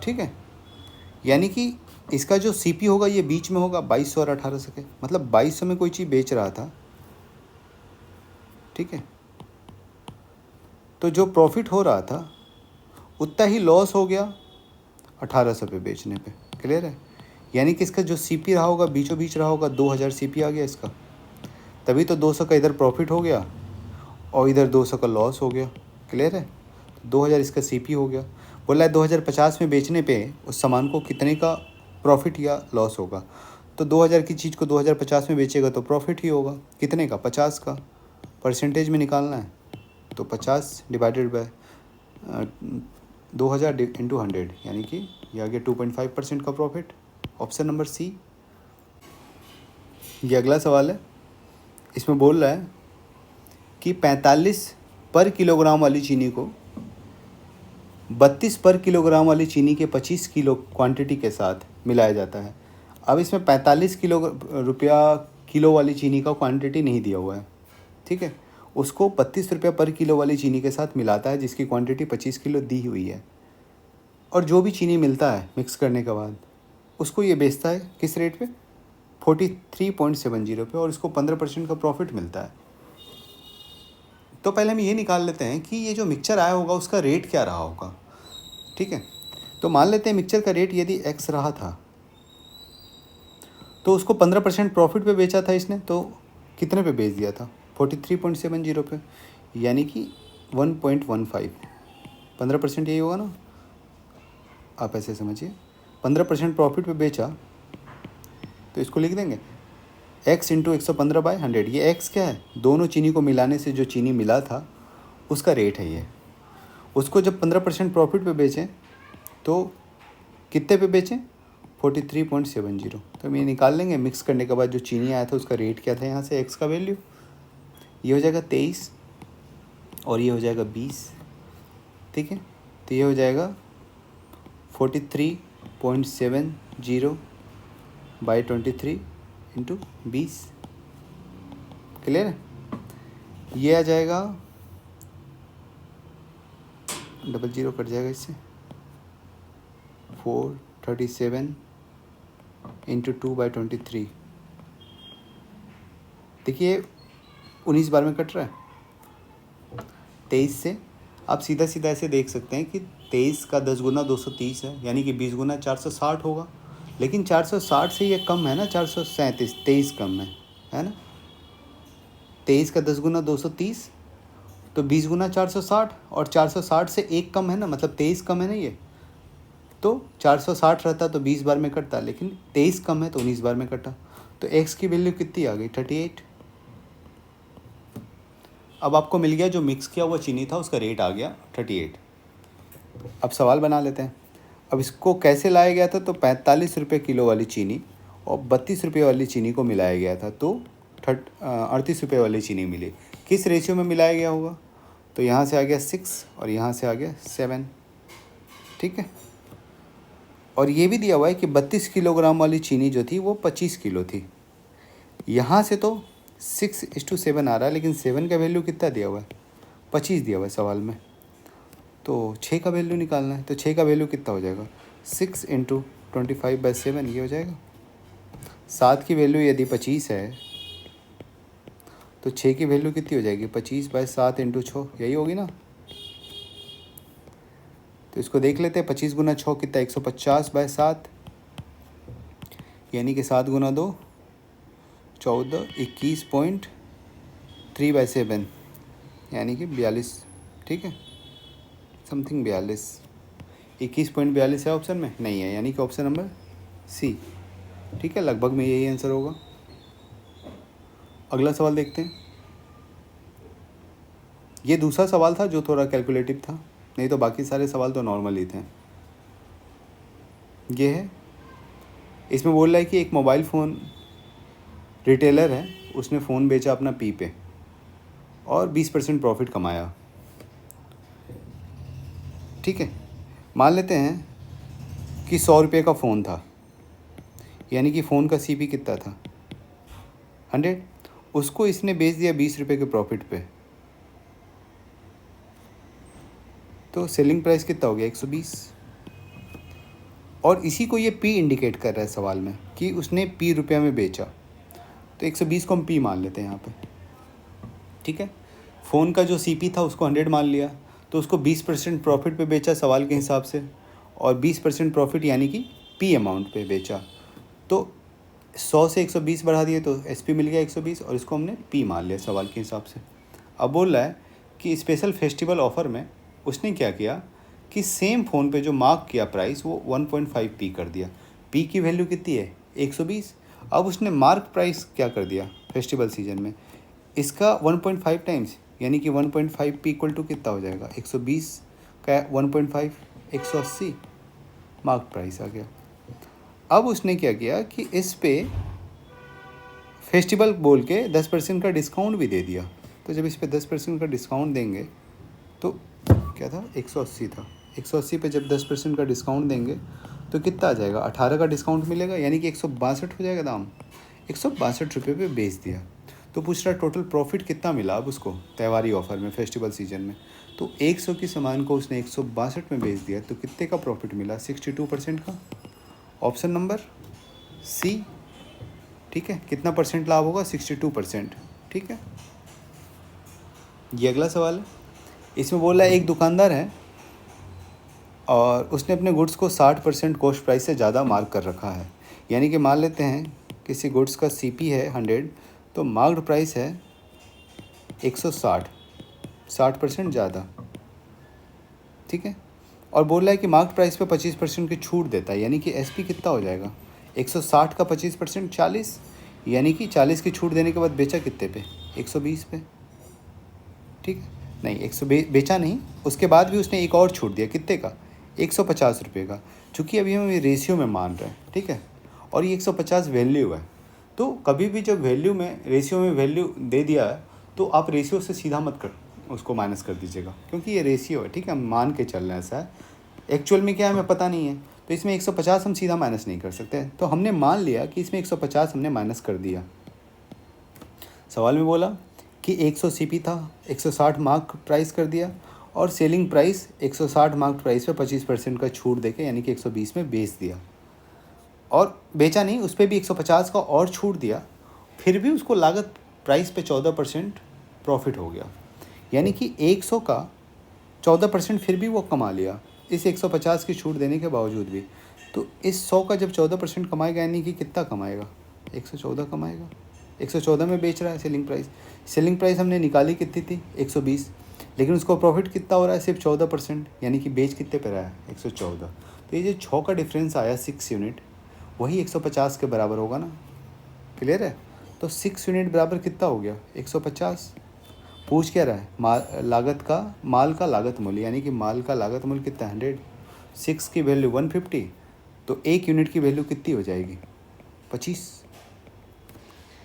ठीक है, यानी कि इसका जो सीपी होगा ये बीच में होगा 2200 और 1800 के, मतलब 2200 में कोई चीज़ बेच रहा था, ठीक है, तो जो प्रॉफिट हो रहा था उतना ही लॉस हो गया 1800 पे बेचने पे। क्लियर है? यानी कि इसका जो सीपी रहा होगा बीचों बीच रहा होगा 2000 सीपी आ गया इसका, तभी तो 200 का इधर प्रॉफिट हो गया और इधर 200 का लॉस हो गया। क्लियर है? 2000 इसका सीपी हो गया। बोला है 2050 में बेचने पे उस सामान को कितने का प्रॉफिट या लॉस होगा, तो 2000 की चीज़ को 2050 में बेचेगा तो प्रॉफिट ही होगा। कितने का? 50 का। परसेंटेज में निकालना है तो 50 डिवाइडेड बाय 2000 इंटू 100, यानी कि ये आ गया 2.5% का प्रॉफिट। ऑप्शन नंबर सी। ये अगला सवाल है, इसमें बोल रहा है कि 45 पर किलोग्राम वाली चीनी को 32 पर किलोग्राम वाली चीनी के 25 किलो क्वांटिटी के साथ मिलाया जाता है। अब इसमें 45 रुपया किलो वाली चीनी का क्वांटिटी नहीं दिया हुआ है, ठीक है, उसको 32 रुपया पर किलो वाली चीनी के साथ मिलाता है जिसकी क्वांटिटी 25 किलो दी हुई है, और जो भी चीनी मिलता है मिक्स करने के बाद उसको ये बेचता है किस रेट पे? 43.70 पे, और इसको 15% का प्रॉफिट मिलता है। तो पहले हम ये निकाल लेते हैं कि ये जो मिक्सचर आया होगा उसका रेट क्या रहा होगा। ठीक है, तो मान लेते हैं मिक्सचर का रेट यदि x रहा था तो उसको 15% प्रॉफिट पे बेचा था इसने, तो कितने पे बेच दिया था? 43.70 पे, यानी कि 1.15। 15% यही होगा ना, आप ऐसे समझिए। 15% प्रॉफिट पे बेचा तो इसको लिख देंगे x इंटू 115/100। ये x क्या है? दोनों चीनी को मिलाने से जो चीनी मिला था उसका रेट है ये। उसको जब 15% प्रॉफिट पे बेचें तो कितने पे बेचें? 43.70। तो हम ये निकाल लेंगे, मिक्स करने के बाद जो चीनी आया था उसका रेट क्या था, यहाँ से x का वैल्यू, ये हो जाएगा 23 और ये हो जाएगा 20। ठीक है, तो ये हो जाएगा 43.70/23 इंटू 20। क्लियर है? ये आ जाएगा, डबल जीरो कट जाएगा इससे, 437 इंटू 2/23। देखिए 19 बार में कट रहा है। 23 से आप सीधा सीधा ऐसे देख सकते हैं कि 23 का 10 गुना 230 है, यानी कि 20 गुना 460 होगा। लेकिन 460 से ये कम है ना, 437, 23 कम है ना। 23 का 10 गुना 230 तो 20 गुना 460, और 460 से एक कम है ना, मतलब 23 कम है ना ये। तो 460 रहता तो 20 बार में कटता, लेकिन 23 कम है तो 19 बार में कटा। तो x की वैल्यू कितनी आ गई? 38। अब आपको मिल गया जो मिक्स किया हुआ चीनी था उसका रेट आ गया 38। अब सवाल बना लेते हैं। अब इसको कैसे लाया गया था? तो 45 रुपये किलो वाली चीनी और 32 रुपये वाली चीनी को मिलाया गया था, तो 38 रुपये वाली चीनी मिली। किस रेशियो में मिलाया गया होगा? तो यहाँ से आ गया 6 और यहाँ से आ गया 7। ठीक है, और ये भी दिया हुआ है कि 32 किलोग्राम वाली चीनी जो थी वो 25 किलो थी। यहाँ से तो 6:7 आ रहा है, लेकिन 7 का वैल्यू कितना दिया हुआ है? 25 दिया हुआ है सवाल में। तो 6 का वैल्यू निकालना है, तो 6 का वैल्यू कितना हो जाएगा? 6 इंटू 25/7, ये हो जाएगा। 7 की वैल्यू यदि 25 है तो 6 की वैल्यू कितनी हो जाएगी? 25/7 इंटू 6, यही होगी ना। तो इसको देख लेते हैं, 25 गुना 6 कितना? 150/7, यानी कि 7 गुना 2 14, 21.3/7, यानी कि 42। ठीक है, समथिंग 42, 21.42 है ऑप्शन में, नहीं है, यानी कि ऑप्शन नंबर सी। ठीक है, लगभग में यही आंसर होगा। अगला सवाल देखते हैं। ये दूसरा सवाल था जो थोड़ा कैलकुलेटिव था, नहीं तो बाकी सारे सवाल तो नॉर्मल ही थे। ये है, इसमें बोल रहा है कि एक मोबाइल फ़ोन रिटेलर है, उसने फ़ोन बेचा अपना पी पे और 20% प्रॉफिट कमाया। ठीक है, मान लेते हैं कि 100 रुपये का फ़ोन था, यानी कि फ़ोन का सीपी कितना था? 100, उसको इसने बेच दिया 20 रुपये के प्रॉफिट पे, तो सेलिंग प्राइस कितना हो गया 120। और इसी को ये पी इंडिकेट कर रहा है सवाल में कि उसने पी रुपया में बेचा, तो 120 को हम पी मान लेते हैं यहाँ पे, ठीक है। फ़ोन का जो सीपी था उसको 100 मान लिया, तो उसको 20% प्रॉफिट पे बेचा सवाल के हिसाब से, और 20% प्रॉफिट यानी कि पी अमाउंट पे बेचा, तो 100 से 120 बढ़ा दिए तो एसपी मिल गया 120, और इसको हमने पी मान लिया सवाल के हिसाब से। अब बोल रहा है कि स्पेशल फेस्टिवल ऑफ़र में उसने क्या किया कि सेम फ़ोन पे जो मार्क किया प्राइस वो 1.5 पी कर दिया। पी की वैल्यू कितनी है 120। अब उसने मार्क प्राइस क्या कर दिया फेस्टिवल सीजन में, इसका 1.5 टाइम्स, यानी कि 1.5 पी इक्वल टू कितना हो जाएगा 120 का 1.5 180 मार्क प्राइस आ गया। अब उसने क्या किया कि इस पे फेस्टिवल बोल के 10% का डिस्काउंट भी दे दिया, तो जब इस पे 10% का डिस्काउंट देंगे तो क्या था 180 था, 180 पे जब 10% का डिस्काउंट देंगे तो कितना आ जाएगा 18 का डिस्काउंट मिलेगा, यानी कि 162 हो जाएगा दाम। 162 रुपये पे बेच दिया, तो पूछ रहा टोटल प्रॉफिट कितना मिला अब उसको त्योहारी ऑफर में फेस्टिवल सीजन में, तो 100 की सामान को उसने 162 में बेच दिया, तो कितने का प्रॉफिट मिला 62% का। ऑप्शन नंबर सी, ठीक है। कितना परसेंट लाभ होगा 62%, ठीक है। ये अगला सवाल है, इसमें बोल रहा है एक दुकानदार है और उसने अपने गुड्स को 60% कॉस्ट प्राइस से ज़्यादा मार्क कर रखा है, यानी कि मान लेते हैं किसी गुड्स का सीपी है 100, तो मार्क्ड प्राइस है 160, 60% ज़्यादा, ठीक है। और बोल रहा है कि मार्क्ड प्राइस पे 25% की छूट देता है, यानी कि एसपी कितना हो जाएगा 160 का 25% 40, यानी कि 40 की छूट देने के बाद बेचा कितने पे 120 पे, ठीक है। नहीं 100 बेचा नहीं, उसके बाद भी उसने एक और छूट दिया कितने का 150 रुपये का, चूँकि अभी हम ये रेशियो में मान रहे हैं, ठीक है। और ये 150 वैल्यू है, तो कभी भी जब वैल्यू में रेशियो में वैल्यू दे दिया है तो आप रेशियो से सीधा मत कर उसको माइनस कर दीजिएगा, क्योंकि ये रेशियो है, ठीक है। हम मान के चल रहे हैं, ऐसा है एक्चुअल में क्या है हमें पता नहीं है, तो इसमें 150 हम सीधा माइनस नहीं कर सकते, तो हमने मान लिया कि इसमें 150 हमने माइनस कर दिया। सवाल में बोला कि 100 सीपी था, 160 मार्क प्राइस कर दिया, और सेलिंग प्राइस 160 मार्क प्राइस पे 25% का छूट देके यानी कि 120 में बेच दिया, और बेचा नहीं उस पर भी 150 का और छूट दिया, फिर भी उसको लागत प्राइस पे 14% प्रॉफिट हो गया, यानी कि 100 का 14% फिर भी वो कमा लिया इस 150 की छूट देने के बावजूद भी। तो इस 100 का जब 14% कमाएगा यानी कि कितना कमाएगा 114 कमाएगा, 114 में बेच रहा है। सेलिंग प्राइस हमने निकाली कितनी थी 120, लेकिन उसको प्रॉफिट कितना हो रहा है सिर्फ 14%, यानी कि बेच कितने पे रहा है 114। तो ये जो 6 का डिफरेंस आया 6 यूनिट, वही 150 के बराबर होगा ना, क्लियर है। तो 6 यूनिट बराबर कितना हो गया 150। पूछ क्या रहा है माल का लागत मूल्य, यानी कि माल का लागत मूल्य कितना 100, 6 की वैल्यू 150, तो 1 यूनिट की वैल्यू कितनी हो जाएगी 25,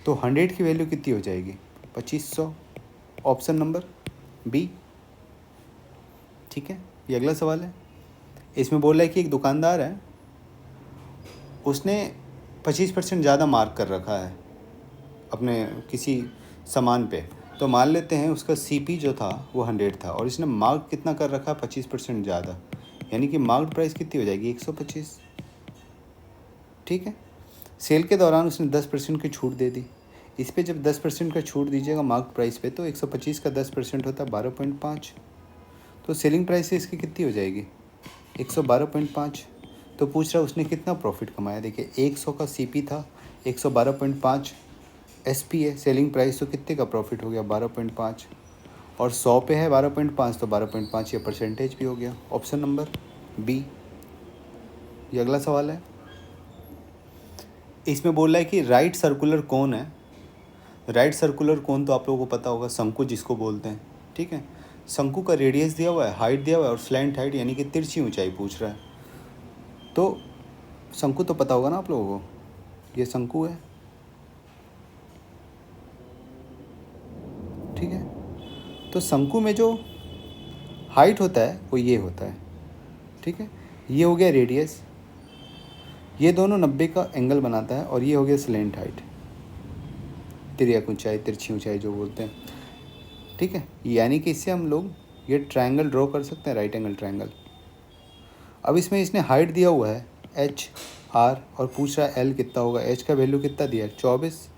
तो 100 की वैल्यू कितनी हो जाएगी 2500। ऑप्शन नंबर बी, ठीक है। ये अगला सवाल है, इसमें बोल रहा है कि एक दुकानदार है, उसने 25% ज़्यादा मार्क कर रखा है अपने किसी सामान पे, तो मान लेते हैं उसका सीपी जो था वो 100 था, और इसने मार्क कितना कर रखा है 25% ज़्यादा, यानी कि मार्क प्राइस कितनी हो जाएगी 125, ठीक है। सेल के दौरान उसने 10% की छूट दे दी, इस पे जब 10% का छूट दीजिएगा मार्क प्राइस पे, तो 125 का 10% होता है 12.5, तो सेलिंग प्राइस से इसकी कितनी हो जाएगी 112.5। तो पूछ रहा है उसने कितना प्रॉफिट कमाया, देखिए 100 का सीपी था, 112.5 एसपी है, सेलिंग प्राइस तो कितने का प्रॉफिट हो गया 12.5, और 100 पे है 12.5, तो 12.5 ये परसेंटेज भी हो गया। Option number b. ये अगला सवाल है, इसमें बोल रहा है कि राइट सर्कुलर कोन है। राइट सर्कुलर कोन तो आप लोगों को पता होगा, शंकु जिसको बोलते हैं, ठीक है। शंकु का रेडियस दिया हुआ है, हाइट दिया हुआ है, और स्लैंट हाइट यानी कि तिरछी ऊंचाई पूछ रहा है, तो शंकु तो पता होगा ना आप लोगों को, ये शंकु है, ठीक है। तो शंकु में जो हाइट होता है वो ये होता है, ठीक है। ये हो गया रेडियस, ये दोनों 90 का एंगल बनाता है, और ये हो गया स्लैंट हाइट, तिर्यक ऊंचाई, तिरछी ऊंचाई जो बोलते हैं, ठीक है। यानी कि इससे हम लोग ये ट्रायंगल ड्रॉ कर सकते हैं, राइट एंगल ट्रायंगल। अब इसमें इसने हाइट दिया हुआ है एच आर और पूछ रहा है एल कितना होगा। एच का वैल्यू कितना दिया है 24,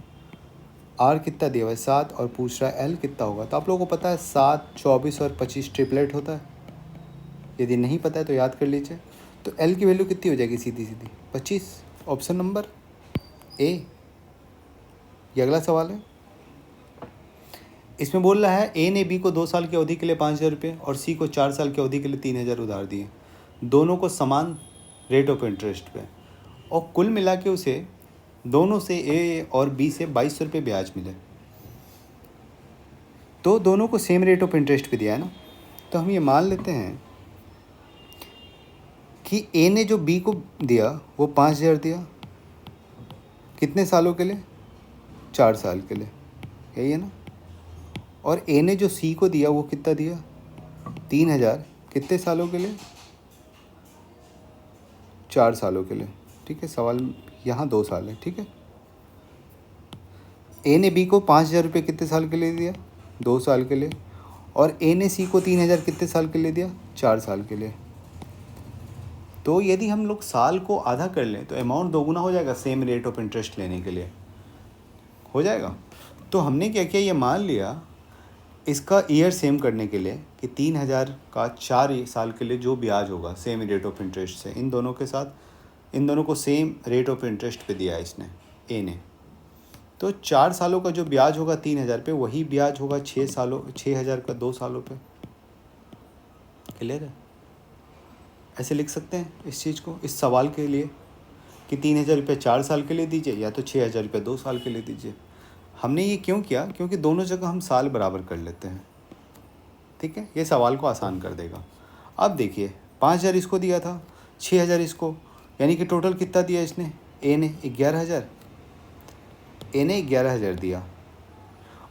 आर कितना दिया हुआ है 7 और पूछ रहा है एल कितना होगा। तो आप लोगों को पता है 7, 24 और 25 ट्रिपलेट होता है। यदि नहीं पता है तो याद कर लीजिए। तो एल की वैल्यू कितनी हो जाएगी सीधी सीधी 25। Option number A. ये अगला सवाल है। इसमें बोल रहा है ए ने बी को 2 साल की अवधि के लिए 5,000 रुपये और सी को 4 साल की अवधि के लिए 3,000 उधार दिए, दोनों को समान रेट ऑफ इंटरेस्ट पे, और कुल मिला के उसे दोनों से ए और बी से 2200 रुपये ब्याज मिले। तो दोनों को सेम रेट ऑफ इंटरेस्ट पे दिया है ना, तो हम ये मान लेते हैं कि ए ने जो बी को दिया वो 5,000 दिया, कितने सालों के लिए 4 साल के लिए, यही है ना। और ए ने जो सी को दिया वो कितना दिया 3,000, कितने सालों के लिए 4 सालों के लिए, ठीक है। सवाल यहाँ 2 साल है, ठीक है। ए ने बी को 5,000 रुपये कितने साल के लिए दिया 2 साल के लिए, और ए ने सी को 3,000 कितने साल के लिए दिया 4 साल के लिए। तो यदि हम लोग साल को आधा कर लें तो अमाउंट दोगुना हो जाएगा सेम रेट ऑफ इंटरेस्ट लेने के लिए, हो जाएगा। तो हमने क्या किया, ये मान लिया इसका ईयर सेम करने के लिए कि 3,000 का 4 साल के लिए जो ब्याज होगा सेम रेट ऑफ इंटरेस्ट से, इन दोनों के साथ इन दोनों को सेम रेट ऑफ इंटरेस्ट पे दिया है इसने, ए ने। तो 4 सालों का जो ब्याज होगा 3,000 पे, वही ब्याज होगा 6,000 का 2 सालों पे। क्लियर है। ऐसे लिख सकते हैं इस चीज़ को, इस सवाल के लिए कि 3,000 रुपये 4 साल के लिए दीजिए या तो 6,000 रुपये 2 साल के लिए दीजिए। हमने ये क्यों किया, क्योंकि दोनों जगह हम साल बराबर कर लेते हैं, ठीक है। ये सवाल को आसान कर देगा। अब देखिए 5,000 इसको दिया था, 6,000 इसको, यानी कि टोटल कितना दिया इसने, ए ने 11,000, ए ने 11,000 दिया।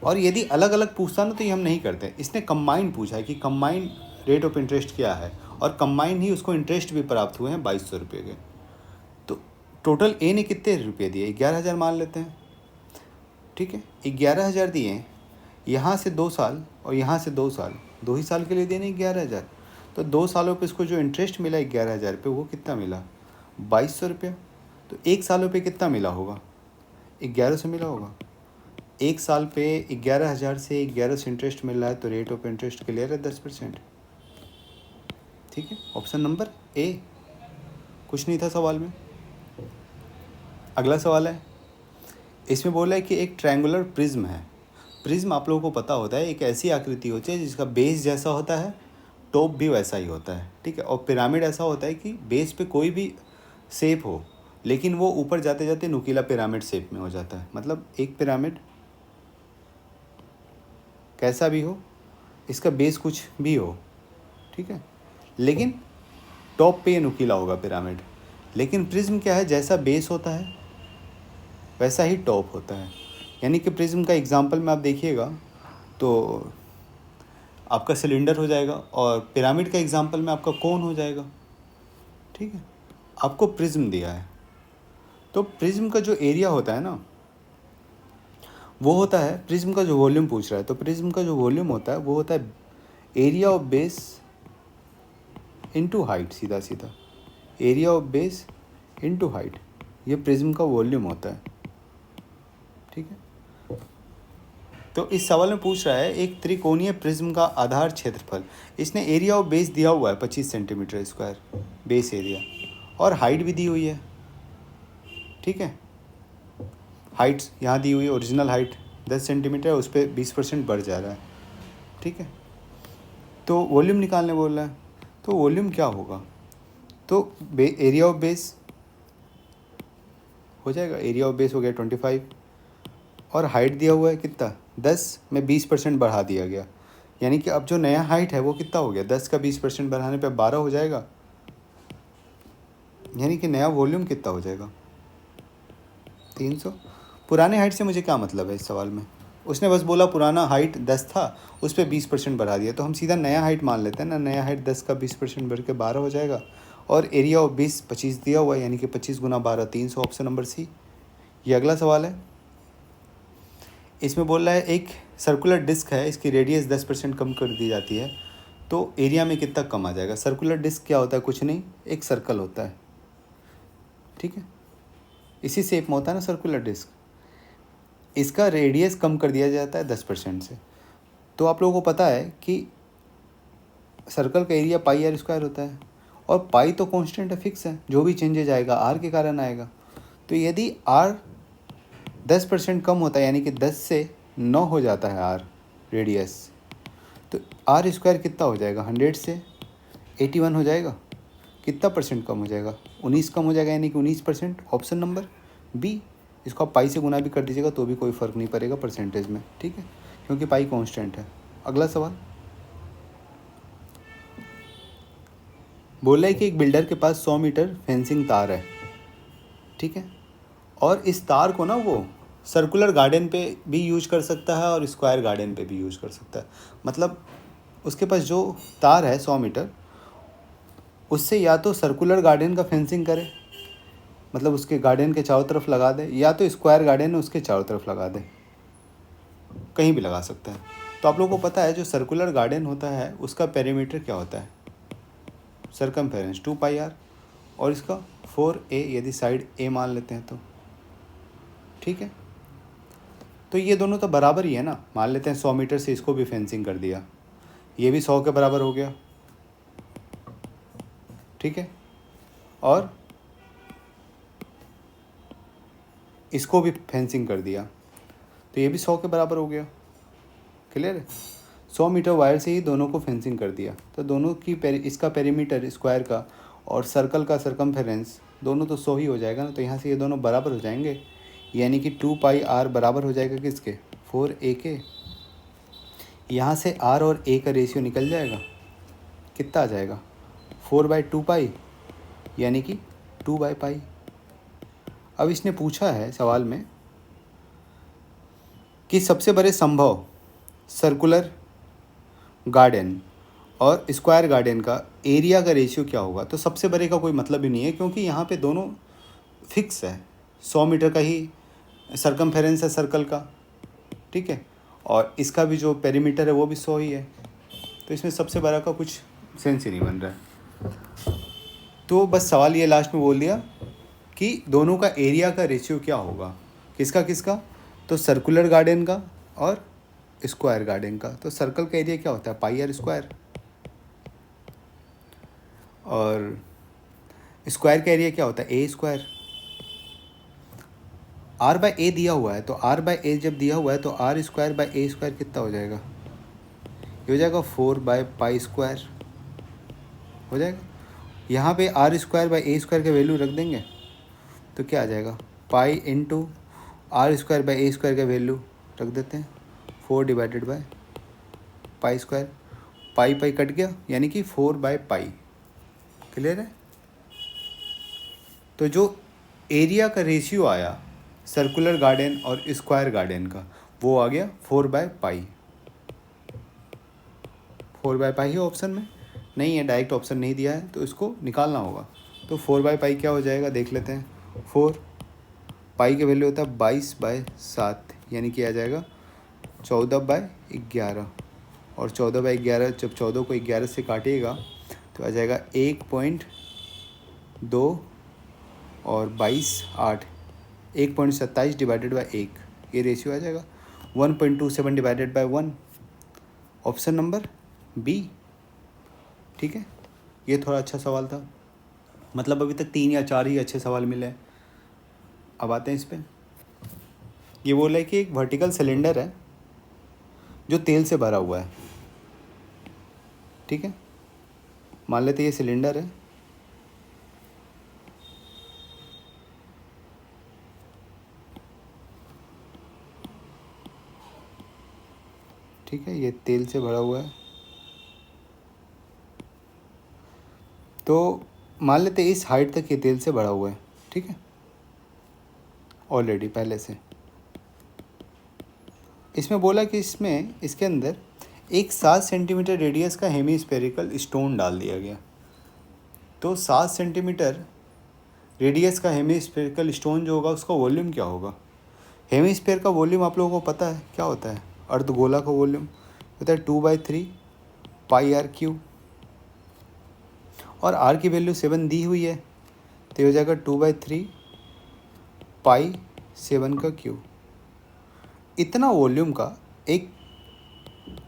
और यदि अलग अलग पूछता ना तो ये हम नहीं करते, इसने कंबाइंड पूछा है कि कंबाइंड रेट ऑफ इंटरेस्ट क्या है, और कंबाइंड ही उसको इंटरेस्ट भी प्राप्त हुए हैं 2,200 रुपये के। तो टोटल ए ने कितने रुपये दिए 11,000 मान लेते हैं, ठीक है। 11,000 दिए, यहाँ से 2 साल और यहाँ से 2 साल, 2 ही साल के लिए देने 11,000। तो 2 सालों पे इसको जो इंटरेस्ट मिला 11,000 पे, वो कितना मिला 2,200 रुपये। तो 1 सालों पे कितना मिला होगा 1100 मिला होगा। 1 साल पे 11,000 से 1100 इंटरेस्ट मिल रहा है, तो रेट ऑफ इंटरेस्ट क्लियर है 10%, ठीक है। Option number A. कुछ नहीं था सवाल में। अगला सवाल है। इसमें बोला है कि एक ट्रायंगुलर प्रिज्म है। प्रिज्म आप लोगों को पता होता है एक ऐसी आकृति होती है जिसका बेस जैसा होता है, टॉप भी वैसा ही होता है, ठीक है। और पिरामिड ऐसा होता है कि बेस पे कोई भी शेप हो, लेकिन वो ऊपर जाते जाते नुकीला पिरामिड शेप में हो जाता है। मतलब एक पिरामिड कैसा भी हो, इसका बेस कुछ भी हो, ठीक है, लेकिन टॉप पे ये नुकीला होगा पिरामिड। लेकिन प्रिज्म क्या है, जैसा बेस होता है वैसा ही टॉप होता है। यानी कि प्रिज्म का एग्जांपल में आप देखिएगा तो आपका सिलेंडर हो जाएगा, और पिरामिड का एग्जांपल में आपका कोन हो जाएगा, ठीक है। आपको प्रिज्म दिया है, तो प्रिज्म का जो एरिया होता है ना, वो होता है, प्रिज्म का जो वॉल्यूम पूछ रहा है, तो प्रिज्म का जो वॉल्यूम होता है वो होता है area of base into height, सीधा सीधा area of base into height, ये प्रिज्म का वॉल्यूम होता है, ठीक है। तो इस सवाल में पूछ रहा है एक त्रिकोणीय प्रिज्म का आधार क्षेत्रफल, इसने एरिया ऑफ बेस दिया हुआ है 25 सेंटीमीटर स्क्वायर बेस एरिया, और हाइट भी दी हुई है, ठीक है। हाइट यहाँ दी हुई है, ओरिजिनल हाइट 10 सेंटीमीटर है, उस पर 20% बढ़ जा रहा है, ठीक है। तो वॉल्यूम निकालने बोल रहा है, तो वॉल्यूम क्या होगा, तो एरिया ऑफ बेस हो जाएगा, एरिया ऑफ बेस हो गया 25, और हाइट दिया हुआ है कितना 10 में 20% बढ़ा दिया गया, यानी कि अब जो नया हाइट है वो कितना हो गया 10 का 20% बढ़ाने पे 12 हो जाएगा, यानी कि नया वॉल्यूम कितना हो जाएगा 300। पुराने हाइट से मुझे क्या मतलब है इस सवाल में, उसने बस बोला पुराना हाइट 10 था, उस पर 20% बढ़ा दिया, तो हम सीधा नया हाइट मान लेते हैं ना। नया हाइट 10 का 20% बढ़ के 12 हो जाएगा, और एरिया ऑफ 25 दिया हुआ है, यानी कि 25 गुना 12 300, ऑप्शन नंबर सी। ये अगला सवाल है। इसमें बोल रहा है एक सर्कुलर डिस्क है, इसकी रेडियस 10% कम कर दी जाती है तो एरिया में कितना कम आ जाएगा। सर्कुलर डिस्क क्या होता है, कुछ नहीं, एक सर्कल होता है, ठीक है, इसी शेप में होता है ना सर्कुलर डिस्क। इसका रेडियस कम कर दिया जाता है 10% से। तो आप लोगों को पता है कि सर्कल का एरिया पाई आर स्क्वायर होता है, और पाई तो कांस्टेंट है, फिक्स है, जो भी चेंजेज आएगा आर के कारण आएगा। तो यदि आर 10% कम होता है, यानी कि 10 से 9 हो जाता है आर रेडियस, तो आर स्क्वायर कितना हो जाएगा, 100 से 81 हो जाएगा। कितना परसेंट कम हो जाएगा, 19 कम हो जाएगा, यानी कि 19%। Option number b. इसको आप पाई से गुना भी कर दीजिएगा तो भी कोई फ़र्क नहीं पड़ेगा परसेंटेज में, ठीक है, क्योंकि पाई कांस्टेंट है। अगला सवाल बोला है कि एक बिल्डर के पास 100 मीटर फेंसिंग तार है, ठीक है, और इस तार को ना वो सर्कुलर गार्डन पे भी यूज कर सकता है और स्क्वायर गार्डन पे भी यूज कर सकता है। मतलब उसके पास जो तार है 100 मीटर, उससे या तो सर्कुलर गार्डन का फेंसिंग करे, मतलब उसके गार्डन के चारों तरफ लगा दे, या तो स्क्वायर गार्डन है उसके चारों तरफ लगा दे, कहीं भी लगा सकता है। तो आप लोगों को पता है जो सर्कुलर गार्डन होता है उसका पेरीमीटर क्या होता है, सरकमफेरेंस 2 पाई आर, और इसका 4a, यदि साइड a मान लेते हैं तो, ठीक है। तो ये दोनों तो बराबर ही है ना, मान लेते हैं 100 मीटर से इसको भी फेंसिंग कर दिया, ये भी 100 के बराबर हो गया, ठीक है, और इसको भी फेंसिंग कर दिया तो ये भी 100 के बराबर हो गया। क्लियर है, 100 मीटर वायर से ही दोनों को फेंसिंग कर दिया, तो दोनों की इसका पेरीमीटर स्क्वायर का और सर्कल का सरकमफेरेंस दोनों तो 100 ही हो जाएगा ना। तो यहाँ से ये दोनों बराबर हो जाएंगे, यानी कि 2 पाई आर बराबर हो जाएगा किसके, 4a के। यहाँ से r और a का रेशियो निकल जाएगा, कितना आ जाएगा, 4/2 पाई, यानी कि 2/पाई। अब इसने पूछा है सवाल में कि सबसे बड़े संभव सर्कुलर गार्डन और स्क्वायर गार्डन का एरिया का रेशियो क्या होगा। तो सबसे बड़े का कोई मतलब ही नहीं है, क्योंकि यहाँ पे दोनों फिक्स है, 100 मीटर का ही सरकमफेरेंस है सर्कल का, ठीक है, और इसका भी जो पेरीमीटर है वो भी 100 ही है। तो इसमें सबसे बड़ा का कुछ सेंस ही नहीं बन रहा है। तो बस सवाल ये लास्ट में बोल दिया कि दोनों का एरिया का रेशियो क्या होगा, किसका किसका, तो सर्कुलर गार्डन का और स्क्वायर गार्डन का। तो सर्कल का एरिया क्या होता है, पाई आर स्क्वायर, और स्क्वायर का एरिया क्या होता है, ए स्क्वायर। आर बाय ए दिया हुआ है, तो आर बाय ए जब दिया हुआ है तो r square by a square कितना हो जाएगा, ये हो जाएगा 4/पाई स्क्वायर हो जाएगा। यहाँ पे r square by a square का वैल्यू रख देंगे तो क्या आ जाएगा, pi into r square by a square का वैल्यू रख देते हैं, 4/पाई स्क्वायर, पाई पाई कट गया, यानी कि 4/पाई। क्लियर है। तो जो एरिया का रेशियो आया सर्कुलर गार्डन और स्क्वायर गार्डन का, वो आ गया 4/पाई। 4/पाई ही ऑप्शन में नहीं है, डायरेक्ट ऑप्शन नहीं दिया है, तो इसको निकालना होगा। तो 4/पाई क्या हो जाएगा देख लेते हैं। 4 पाई का वैल्यू होता है 22/7, यानी कि आ जाएगा 14/11, और 14/11 जब 14 को 11 से काटिएगा तो आ जाएगा 1.2 और 22 8, 1.27 डिवाइडेड बाई 1, ये रेशियो आ जाएगा 1.27 divided by 1, option number b, ठीक है। ये थोड़ा अच्छा सवाल था, मतलब अभी तक 3 या 4 ही अच्छे सवाल मिले हैं। अब आते हैं इस पे। ये बोला है कि एक वर्टिकल सिलेंडर है जो तेल से भरा हुआ है, ठीक है, मान लेते ये सिलेंडर है, ठीक है, ये तेल से भरा हुआ है। तो मान लेते इस हाइट तक ये तेल से भरा हुआ है, ठीक है, ऑलरेडी पहले से। इसमें बोला कि इसके अंदर एक 7 सेंटीमीटर रेडियस का हेमीस्फेरिकल स्टोन डाल दिया गया। तो 7 सेंटीमीटर रेडियस का हेमीस्फेरिकल स्टोन जो होगा उसका वॉल्यूम क्या होगा, हेमीस्फीयर का वॉल्यूम आप लोगों को पता है क्या होता है, अर्धगोला का वॉल्यूम होता है 2/3 पाई आर क्यू, और आर की वैल्यू 7 दी हुई है तो ये हो जाएगा 2/3 पाई 7 का क्यू। इतना वॉल्यूम का एक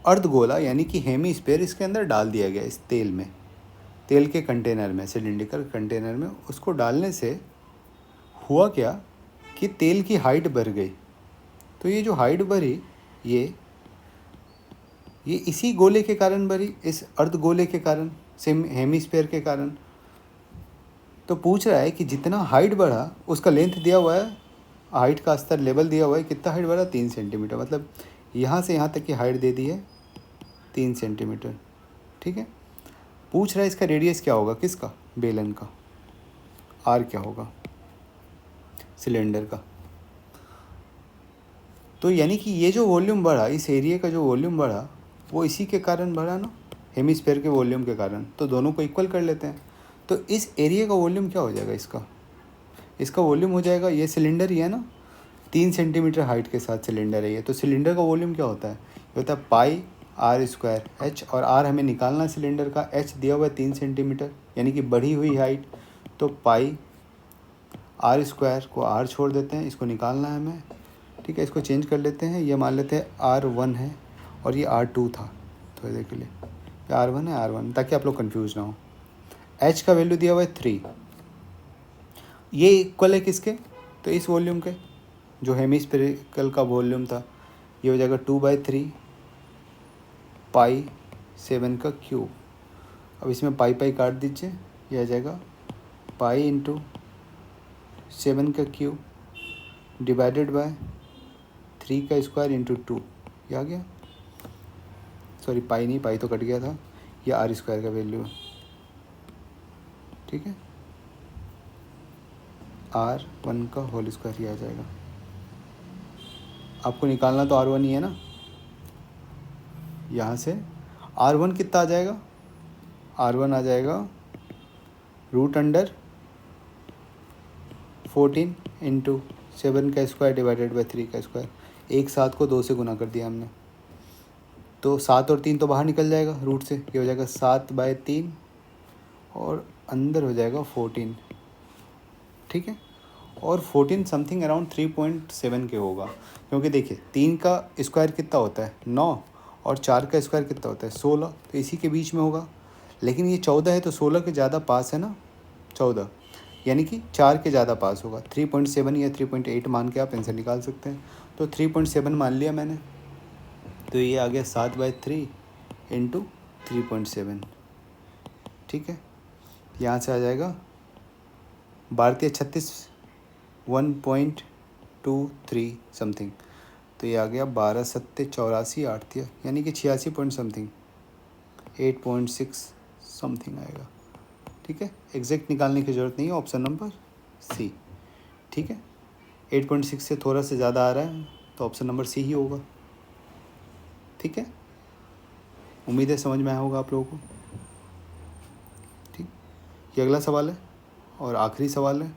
अर्धगोला यानी कि हेमीस्फीयर इसके अंदर डाल दिया गया इस तेल में, तेल के कंटेनर में, सिलिंड्रिकल कंटेनर में। उसको डालने से हुआ क्या कि तेल की हाइट बढ़ गई। तो ये जो हाइट बढ़ी ये इसी गोले के कारण बढ़ी, इस अर्धगोले के कारण, सेम हेमीस्फीयर के कारण। तो पूछ रहा है कि जितना हाइट बढ़ा उसका लेंथ दिया हुआ है, हाइट का स्तर लेवल दिया हुआ है, कितना हाइट बढ़ा 3 सेंटीमीटर, मतलब यहाँ से यहाँ तक की हाइट दे दी है 3 सेंटीमीटर। ठीक है, पूछ रहा है इसका रेडियस क्या होगा, किसका, बेलन का, आर क्या होगा सिलेंडर का। तो यानी कि ये जो वॉल्यूम बढ़ा, इस एरिया का जो वॉल्यूम बढ़ा वो इसी के कारण बढ़ा ना, हेमीस्फीयर के वॉल्यूम के कारण। तो दोनों को इक्वल कर लेते हैं। तो इस एरिया का वॉल्यूम क्या हो जाएगा, इसका वॉल्यूम हो जाएगा, ये सिलेंडर ही है ना, 3 सेंटीमीटर हाइट के साथ सिलेंडर है ये। तो सिलेंडर का वॉल्यूम क्या होता है, ये होता है पाई आर स्क्वायर एच, और आर हमें निकालना है सिलेंडर का, एच दिया हुआ है 3 सेंटीमीटर यानी कि बढ़ी हुई हाइट। तो पाई आर स्क्वायर को आर छोड़ देते हैं, इसको निकालना है हमें। ठीक है, इसको चेंज कर लेते हैं, ये मान लेते हैं R1 है और ये R2 था थोड़ी देर के लिए, ये R1 है, R1, ताकि आप लोग कंफ्यूज ना हो। H का वैल्यू दिया हुआ है 3, ये इक्वल है किसके, तो इस वॉल्यूम के, जो हेमीस्फेरिकल का वॉल्यूम था। ये हो जाएगा 2/3 पाई 7 का क्यूब। अब इसमें पाई पाई काट दीजिए, ये आ जाएगा पाई इंटू 7 का क्यूब डिवाइडेड बाय 3 का स्क्वायर इंटू 2, ये आ गया। सॉरी पाई नहीं, पाई तो कट गया था, ये आर स्क्वायर का वैल्यू है। ठीक है, R1 का होल स्क्वायर ही आ जाएगा। आपको निकालना तो R1 ही है ना, यहाँ से R1 कितना आ जाएगा, R1 आ जाएगा √14 इंटू 7 का स्क्वायर डिवाइडेड बाई 3 का स्क्वायर। एक 7 को 2 से गुना कर दिया हमने, तो 7 और 3 तो बाहर निकल जाएगा रूट से, ये हो जाएगा 7/3 और अंदर हो जाएगा 14। ठीक है, और 14 समथिंग अराउंड 3.7 के होगा, क्योंकि देखिए 3 का स्क्वायर कितना होता है 9, और 4 का स्क्वायर कितना होता है 16, तो इसी के बीच में होगा। लेकिन ये 14 है तो 16 के ज़्यादा पास है ना, 14 यानी कि 4 के ज़्यादा पास होगा। 3.7 या 3.8 मान के आप आंसर निकाल सकते हैं। तो 3.7 मान लिया मैंने, तो ये आ गया 7/3 इंटू 3.7। ठीक है, यहाँ से आ जाएगा 12×36 1.23 समथिंग, तो ये आ गया 12×7 = 84 यानी कि 86 पॉइंट समथिंग, 8.6 समथिंग आएगा। ठीक है, एग्जैक्ट निकालने की ज़रूरत नहीं है, ऑप्शन नंबर सी। ठीक है, 8.6 से थोड़ा सा ज़्यादा आ रहा है तो ऑप्शन नंबर सी ही होगा। ठीक है, उम्मीद है समझ में आया होगा आप लोगों को। ठीक, ये अगला सवाल है और आखिरी सवाल है।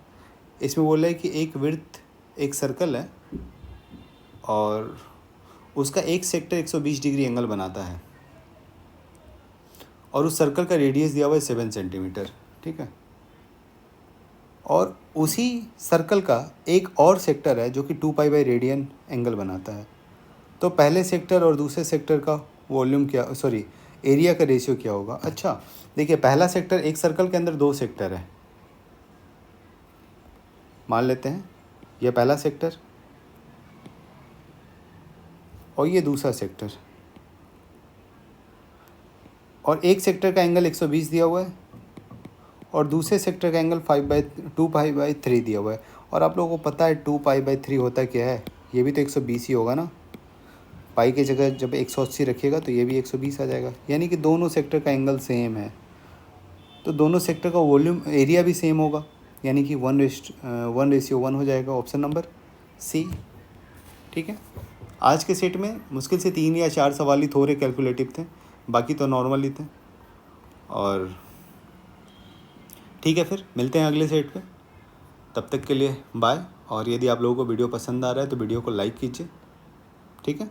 इसमें बोल रहा है कि एक वृत्त, एक सर्कल है और उसका एक सेक्टर 120 डिग्री एंगल बनाता है और उस सर्कल का रेडियस दिया हुआ है 7 सेंटीमीटर। ठीक है, और उसी सर्कल का एक और सेक्टर है जो कि 2π रेडियन एंगल बनाता है। तो पहले सेक्टर और दूसरे सेक्टर का वॉल्यूम क्या, सॉरी एरिया का रेशियो क्या होगा। अच्छा देखिए, पहला सेक्टर, एक सर्कल के अंदर 2 सेक्टर है, मान लेते हैं यह पहला सेक्टर और ये दूसरा सेक्टर, और एक सेक्टर का एंगल 120 दिया हुआ है और दूसरे सेक्टर का एंगल 2π/3 दिया हुआ है। और आप लोगों को पता है 2π/3 होता क्या है, ये भी तो 120 ही होगा ना, पाई की जगह जब 180 रखिएगा तो ये भी 120 आ जाएगा, यानी कि दोनों सेक्टर का एंगल सेम है। तो दोनों सेक्टर का वॉल्यूम एरिया भी सेम होगा, यानी कि 1:1 हो जाएगा, ऑप्शन नंबर सी। ठीक है, आज के सेट में मुश्किल से 3 या 4 सवाल ही थोड़े कैलकुलेटिव थे, बाकी तो नॉर्मल ही थे। और ठीक है, फिर मिलते हैं अगले सेट पे, तब तक के लिए बाय। और यदि आप लोगों को वीडियो पसंद आ रहा है तो वीडियो को लाइक कीजिए, ठीक है।